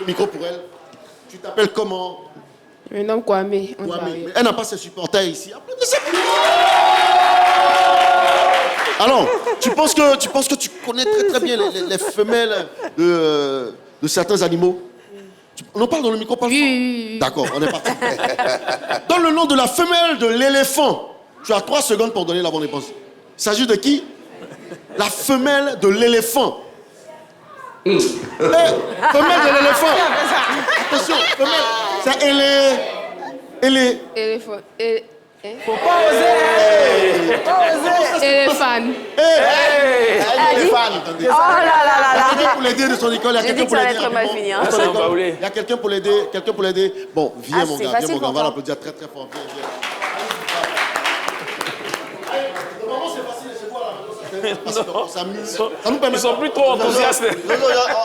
Le micro pour elle. Tu t'appelles comment? Je me nomme Kwame. Elle n'a pas ses supporters ici. Applaudissez. Alors, tu penses que tu connais très bien les femelles de certains animaux? On en parle dans le micro, parle fort. D'accord, on est parti. Donne le nom de la femelle de l'éléphant. Tu as 3 secondes pour donner la bonne réponse. Il s'agit de qui? La femelle de l'éléphant. Femelle de l'éléphant. Attention, femelle. Ça, elle est... Éléphant. Faut pas oser. Faut pas oser. Éléphant. Oh là. Il y a quelqu'un pour l'aider de son école. Il y a quelqu'un pour l'aider. Il y a quelqu'un pour l'aider. Quelqu'un pour l'aider. Bon, viens mon gars. Viens mon gars. On va l'applaudir très très fort. Viens. Ça nous permet. Ils sont plus trop enthousiastes.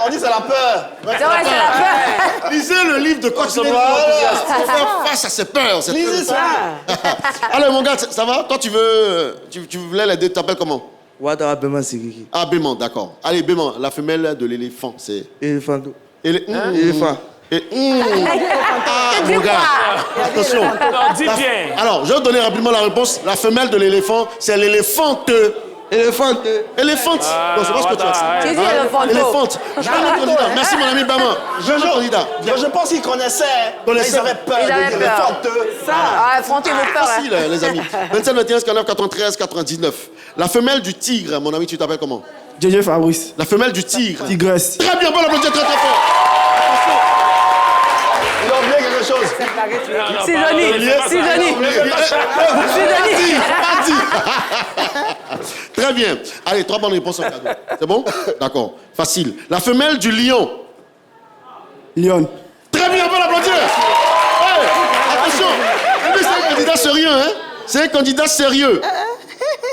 On dit c'est la peur. C'est la peur. Lisez le livre de Coach Lady. Il faut faire face à ses peurs. Lisez ça. Alors mon gars, ça va? Toi tu voulais l'aider, tu t'appelles comment? Ouattara Béman Siriki. Ah Béman, d'accord. Allez Béman, la femelle de l'éléphant, c'est... Éléphant. Éléphant. Ah mon gars, attention. Dis bien. Alors, je vais donner rapidement la réponse. La femelle de l'éléphant, c'est l'éléphante. Éléphante. Éléphante. Non, c'est pas ce que tu as dit. Tu dis éléphanto. Éléphante. Je donne le candidat. Merci mon ami Bama. Je donne le candidat. Je pense qu'ils connaissaient. Ils avaient peur. Ils avaient peur. Ça. Affrontez vos peurs. Facile, les amis. 27, 21, 59, 93, 99. La femelle du tigre, mon ami, tu t'appelles comment? JJ Fabrice. La femelle du tigre. Tigresse. Très bien, bon l'applaudir très très fort. Il a oublié quelque chose. Sidonie. Très bien. Allez, 3 bonnes réponses en cadeau. C'est bon? D'accord. Facile. La femelle du lion. Lion. Très bien, bon l'applaudir. Hey, attention. C'est un candidat sérieux, hein? C'est un candidat sérieux.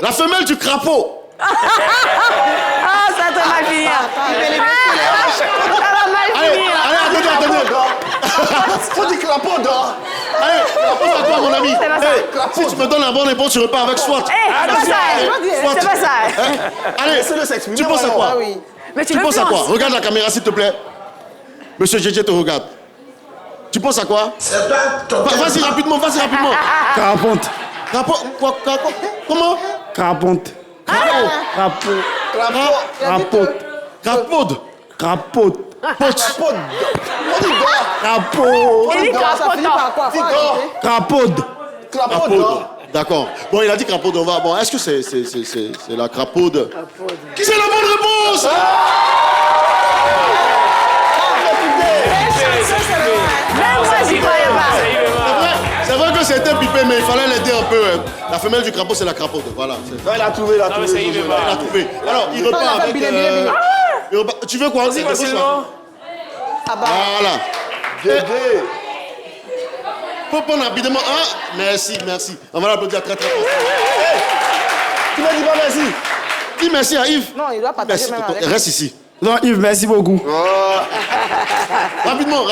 La femelle du crapaud. Ah, ça va mal finir. Allez, attendez. Faut du crapaud d'or. Allez, réponse à toi, mon ami. Si tu me donnes la bonne réponse, tu repars avec SWAT. C'est pas ça. Allez, tu penses à quoi? Mais Tu penses à quoi? Regarde la caméra, s'il te plaît. Monsieur JJ te regarde. Tu penses à quoi? Vas-y, rapidement. Caraponte. Quoi? Comment? Caraponte. Crapaud. Crapaude. D'accord. Bon, il a dit crapaude. Bon, est-ce que c'est la crapaude? Qui c'est la bonne réponse? C'est vrai que c'était pipé, mais il fallait l'aider un peu. La femelle du crapaud, c'est la crapaude. Voilà. Il a trouvé. Il a trouvé. Alors, il repart avec... Tu veux quoi? Vas-y, facilement. Voilà. Dédé. Faut prendre rapidement. Merci. On va l'applaudir très très fort. Tu m'as dit pas merci. Dis merci à Yves. Non, il doit partager même avec. Reste ici. Non, Yves, merci beaucoup. Rapidement.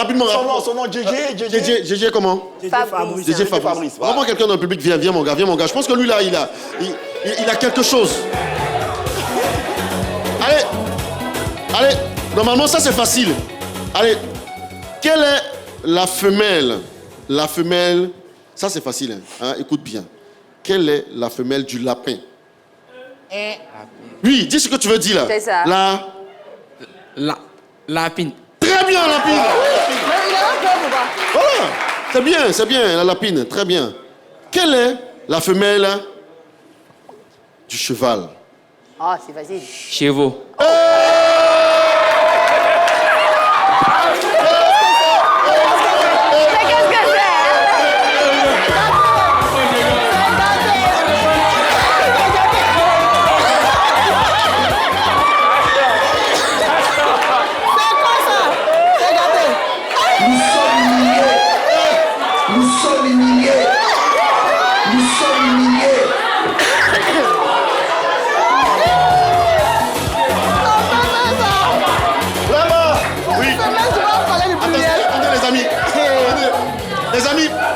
Son nom, JJ comment? JJ Fabrice. Vraiment quelqu'un dans le public, viens mon gars. Je pense que lui là, il a quelque chose. Allez, normalement ça c'est facile. Allez, quelle est la femelle? La femelle, ça c'est facile, hein? Écoute bien. Quelle est la femelle du lapin? Oui, dis ce que tu veux dire là. C'est ça. Lapine. Très bien, lapine. Mais il a peur ou pas? Voilà, c'est bien, la lapine, très bien. Quelle est la femelle du cheval? Ah, c'est facile. Chevaux.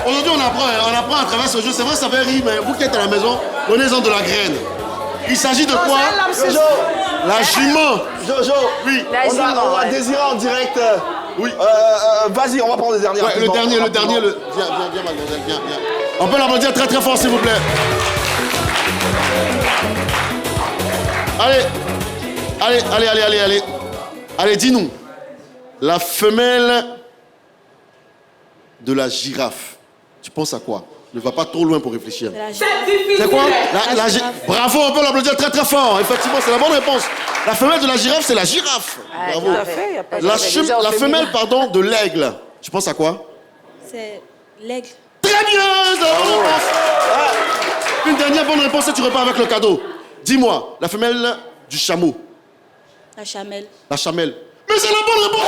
Aujourd'hui, on apprend à travers ce jeu. C'est vrai, ça fait rire, mais vous qui êtes à la maison, donnez-en de la graine. Il s'agit de quoi? Jojo. La jument. Jojo. Oui. On a Désiré en direct Oui. Vas-y, on va prendre les derniers. Ouais, le dernier. Viens, mademoiselle, viens. On peut l'applaudir très très fort, s'il vous plaît. Allez. Allez, dis-nous. La femelle de la girafe. Tu penses à quoi? Ne va pas trop loin pour réfléchir. C'est quoi? Bravo, on peut l'applaudir très très fort. Effectivement, c'est la bonne réponse. La femelle de la girafe, c'est la girafe. Bravo. Tout à fait, y a pas de- La femelle, de l'aigle. Tu penses à quoi? C'est l'aigle. Très bien, c'est la bonne réponse. Une dernière bonne réponse et tu repars avec le cadeau. Dis-moi, la femelle du chameau. La chamelle. La chamelle. Mais c'est la bonne réponse.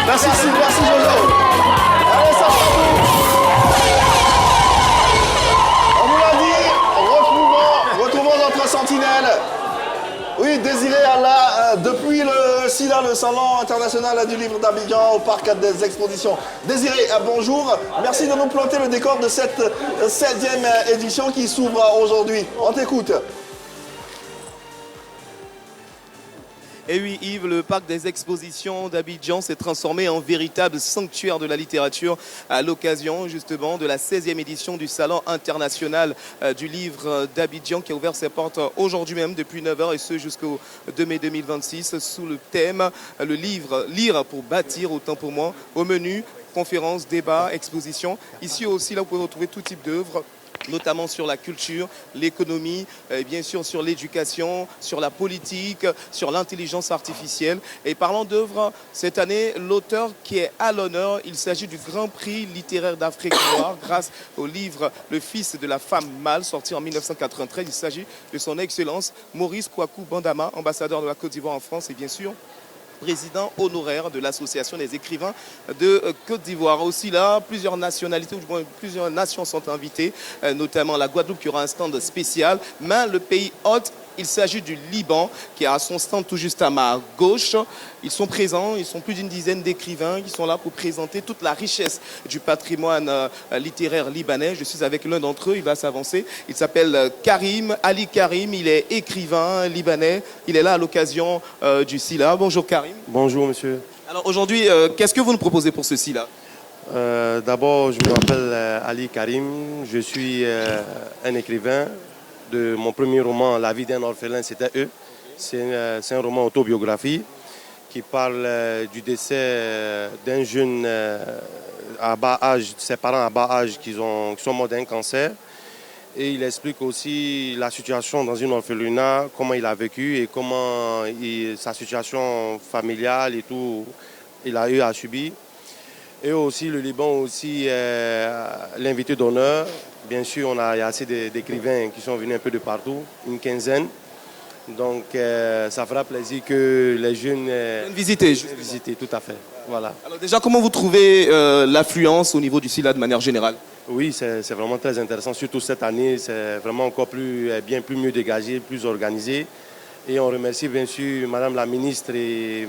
Merci Jojo. Allez, ça sera tout. On vous l'a dit, retrouvons notre sentinelle. Oui, Désiré Allah, depuis le SILA, le Salon international du livre d'Abidjan, au parc des expositions. Désiré, bonjour. Merci de nous planter le décor de cette 7e édition qui s'ouvre aujourd'hui. On t'écoute. Et oui, Yves, le parc des expositions d'Abidjan s'est transformé en véritable sanctuaire de la littérature à l'occasion justement de la 16e édition du Salon international du livre d'Abidjan qui a ouvert ses portes aujourd'hui même depuis 9h et ce jusqu'au 2 mai 2026 sous le thème le livre Lire pour bâtir, autant pour moi. Au menu, conférences, débats, expositions. Ici aussi, là, vous pouvez retrouver tout type d'œuvres, notamment sur la culture, l'économie, bien sûr sur l'éducation, sur la politique, sur l'intelligence artificielle. Et parlant d'œuvres, cette année, l'auteur qui est à l'honneur, il s'agit du Grand Prix littéraire d'Afrique noire grâce au livre Le Fils de la femme mâle, sorti en 1993. Il s'agit de son Excellence Maurice Kouakou Bandama, ambassadeur de la Côte d'Ivoire en France et bien sûr président honoraire de l'Association des écrivains de Côte d'Ivoire. Aussi là, plusieurs nationalités, ou du moins plusieurs nations sont invitées, notamment la Guadeloupe qui aura un stand spécial, mais le pays hôte, il s'agit du Liban qui a son stand tout juste à ma gauche. Ils sont présents, ils sont plus d'une dizaine d'écrivains qui sont là pour présenter toute la richesse du patrimoine littéraire libanais. Je suis avec l'un d'entre eux, il va s'avancer. Il s'appelle Karim, Ali Karim, il est écrivain libanais. Il est là à l'occasion du SILA. Bonjour Karim. Bonjour monsieur. Alors aujourd'hui, qu'est-ce que vous nous proposez pour ce SILA? D'abord, je m'appelle Ali Karim, je suis un écrivain. De mon premier roman, La vie d'un orphelin, c'était eux. C'est un roman autobiographie qui parle du décès d'un jeune à bas âge, ses parents à bas âge qui sont morts d'un cancer. Et il explique aussi la situation dans une orphelinat, comment il a vécu et comment sa situation familiale et tout, il a eu à subir. Et aussi le Liban aussi l'invité d'honneur. Bien sûr, il y a assez d'écrivains qui sont venus un peu de partout, une quinzaine. Donc, ça fera plaisir que les jeunes visiter, tout à fait. Voilà. Alors déjà, comment vous trouvez l'affluence au niveau du SILA de manière générale? Oui, c'est vraiment très intéressant. Surtout cette année, c'est vraiment encore plus mieux dégagé, plus organisé. Et on remercie bien sûr Madame la ministre et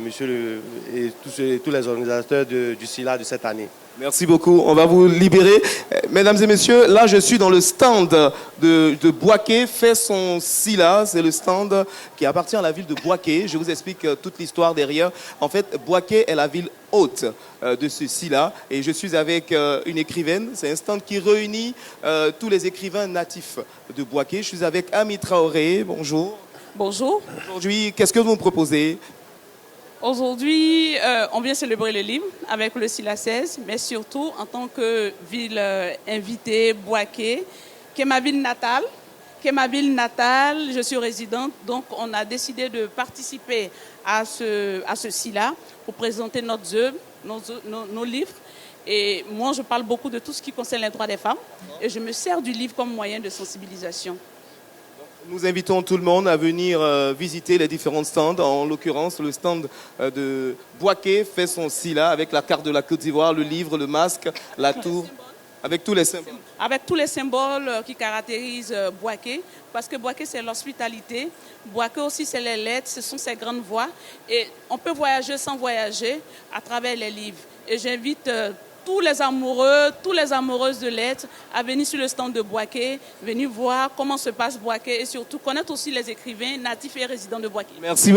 tous les organisateurs du SILA de cette année. Merci beaucoup. On va vous libérer. Mesdames et messieurs, là, je suis dans le stand de Boaké, fait son SILA. C'est le stand qui appartient à la ville de Boaké. Je vous explique toute l'histoire derrière. En fait, Boaké est la ville hôte de ce SILA. Et je suis avec une écrivaine. C'est un stand qui réunit tous les écrivains natifs de Boaké. Je suis avec Ami Traoré. Bonjour. Bonjour. Aujourd'hui, qu'est-ce que vous me proposez? Aujourd'hui, on vient célébrer le livre avec le SILA 16, mais surtout en tant que ville invitée, Boaké, qui est ma ville natale. Je suis résidente, donc on a décidé de participer à ce SILA pour présenter notre œuvre, nos livres. Et moi, je parle beaucoup de tout ce qui concerne les droits des femmes et je me sers du livre comme moyen de sensibilisation. Nous invitons tout le monde à venir visiter les différents stands. En l'occurrence, le stand de Boaké fait son SILA avec la carte de la Côte d'Ivoire, le livre, le masque, la tour, avec tous les symboles. Avec tous les symboles qui caractérisent Boaké, parce que Boaké, c'est l'hospitalité. Boaké aussi, c'est les lettres, ce sont ces grandes voies. Et on peut voyager sans voyager à travers les livres. Et j'invite tous les amoureux, toutes les amoureuses de lettres à venir sur le stand de Bouaké, venir voir comment se passe Bouaké et surtout connaître aussi les écrivains natifs et résidents de Bouaké. Merci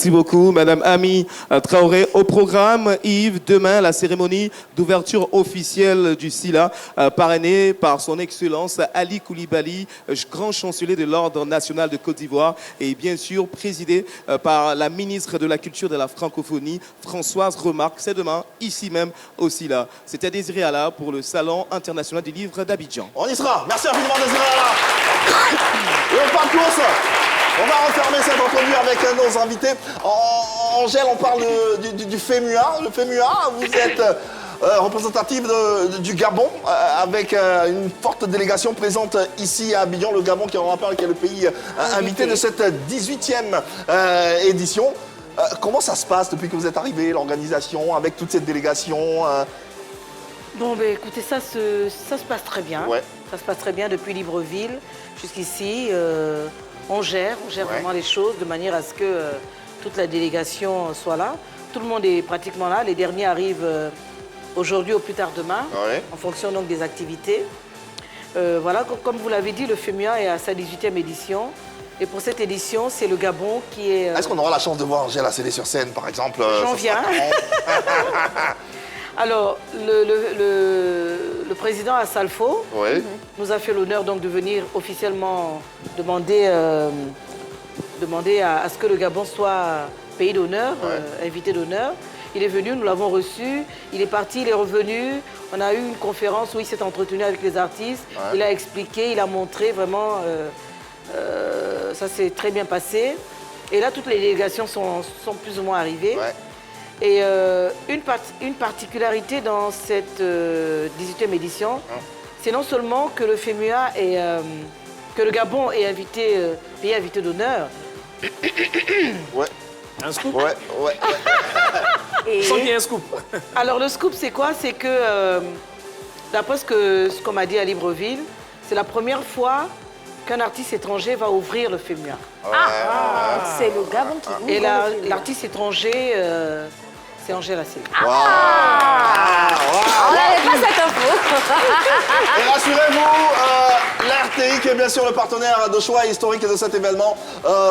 beaucoup, Madame Ami Traoré. Au programme, Yves, demain, la cérémonie d'ouverture officielle du SILA, parrainée par son Excellence Ali Koulibaly, grand chancelier de l'Ordre national de Côte d'Ivoire, et bien sûr présidé par la ministre de la Culture et de la Francophonie, Françoise Remarque. C'est demain, ici même au SILA. C'était Désiré Allah pour le Salon international du livre d'Abidjan. On y sera. Merci infiniment, Désiré Allah. Et on part course. On va refermer cette entrevue avec nos invités. Angèle, on parle du FEMUA. Le FEMUA, vous êtes représentative du Gabon, avec une forte délégation présente ici à Abidjan. Le Gabon, qui on rappelle, qui est le pays invité de cette 18e édition. Comment ça se passe depuis que vous êtes arrivé, l'organisation, avec toute cette délégation Bon, ben, écoutez, ça se passe très bien. Ouais. Ça se passe très bien depuis Libreville jusqu'ici. On gère vraiment les choses de manière à ce que toute la délégation soit là. Tout le monde est pratiquement là. Les derniers arrivent aujourd'hui au plus tard demain, en fonction donc des activités. Voilà, comme vous l'avez dit, le FEMUA est à sa 18e édition. Et pour cette édition, c'est le Gabon qui est... Est-ce qu'on aura la chance de voir Angèle Asselé sur scène, par exemple J'en viens. Alors, le président Assalfo nous a fait l'honneur donc de venir officiellement demander à ce que le Gabon soit pays d'honneur, invité d'honneur. Il est venu, nous l'avons reçu, il est parti, il est revenu. On a eu une conférence où il s'est entretenu avec les artistes. Il a expliqué, il a montré vraiment... ça s'est très bien passé. Et là, toutes les délégations sont plus ou moins arrivées. Et une particularité dans cette 18e édition, c'est non seulement que le FEMUA que le Gabon est pays invité d'honneur. Un scoop? Et... Sans qu'il y ait un scoop. Alors le scoop, c'est quoi? C'est que, d'après ce qu'on m'a dit à Libreville, c'est la première fois qu'un artiste étranger va ouvrir le FEMUA. C'est le Gabon qui ouvre. Et l'artiste étranger, c'est Angèle Asselé. On n'avait pas cette info. Et rassurez-vous, l'RTI, qui est bien sûr le partenaire de choix historique de cet événement,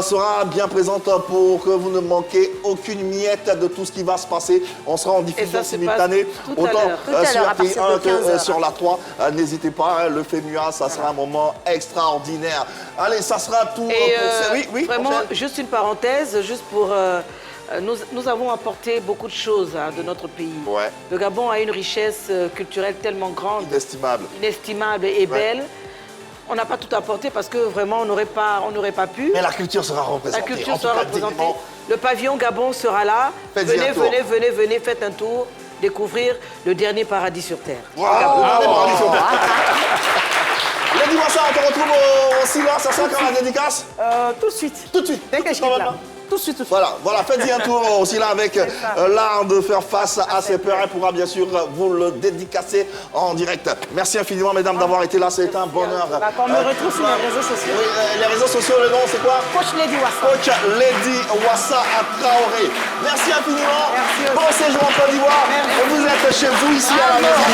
sera bien présente pour que vous ne manquez aucune miette de tout ce qui va se passer. On sera en diffusion simultanée, autant sur RTI 1 que sur la 3. N'hésitez pas, le FEMUA, ça sera un moment extraordinaire. Allez, ça sera tout pour... Oui, vraiment, juste une parenthèse, juste pour... Nous avons apporté beaucoup de choses de notre pays. Le Gabon a une richesse culturelle tellement grande. Inestimable et belle. On n'a pas tout apporté parce que vraiment, on n'aurait pas pu. Mais la culture sera représentée. La culture sera représentée. Le pavillon Gabon sera là. Venez, faites un tour, découvrir le dernier paradis sur Terre. Le dimanche, on te retrouve au SILA. Ça sera quand la dédicace Tout de suite. Dès que je suis là. Tout de suite. Voilà, faites-y un tour aussi là avec l'art de faire face à ses peurs. Elle pourra bien sûr vous le dédicacer en direct. Merci infiniment, mesdames, d'avoir été là. C'est un bonheur. On me retrouve sur les réseaux sociaux. Oui, les réseaux sociaux, le nom, c'est quoi? Coach Lady Wassa. Coach Lady Wassa à Traoré. Merci infiniment. Bon séjour en Côte d'Ivoire. Et vous êtes chez vous ici à la maison.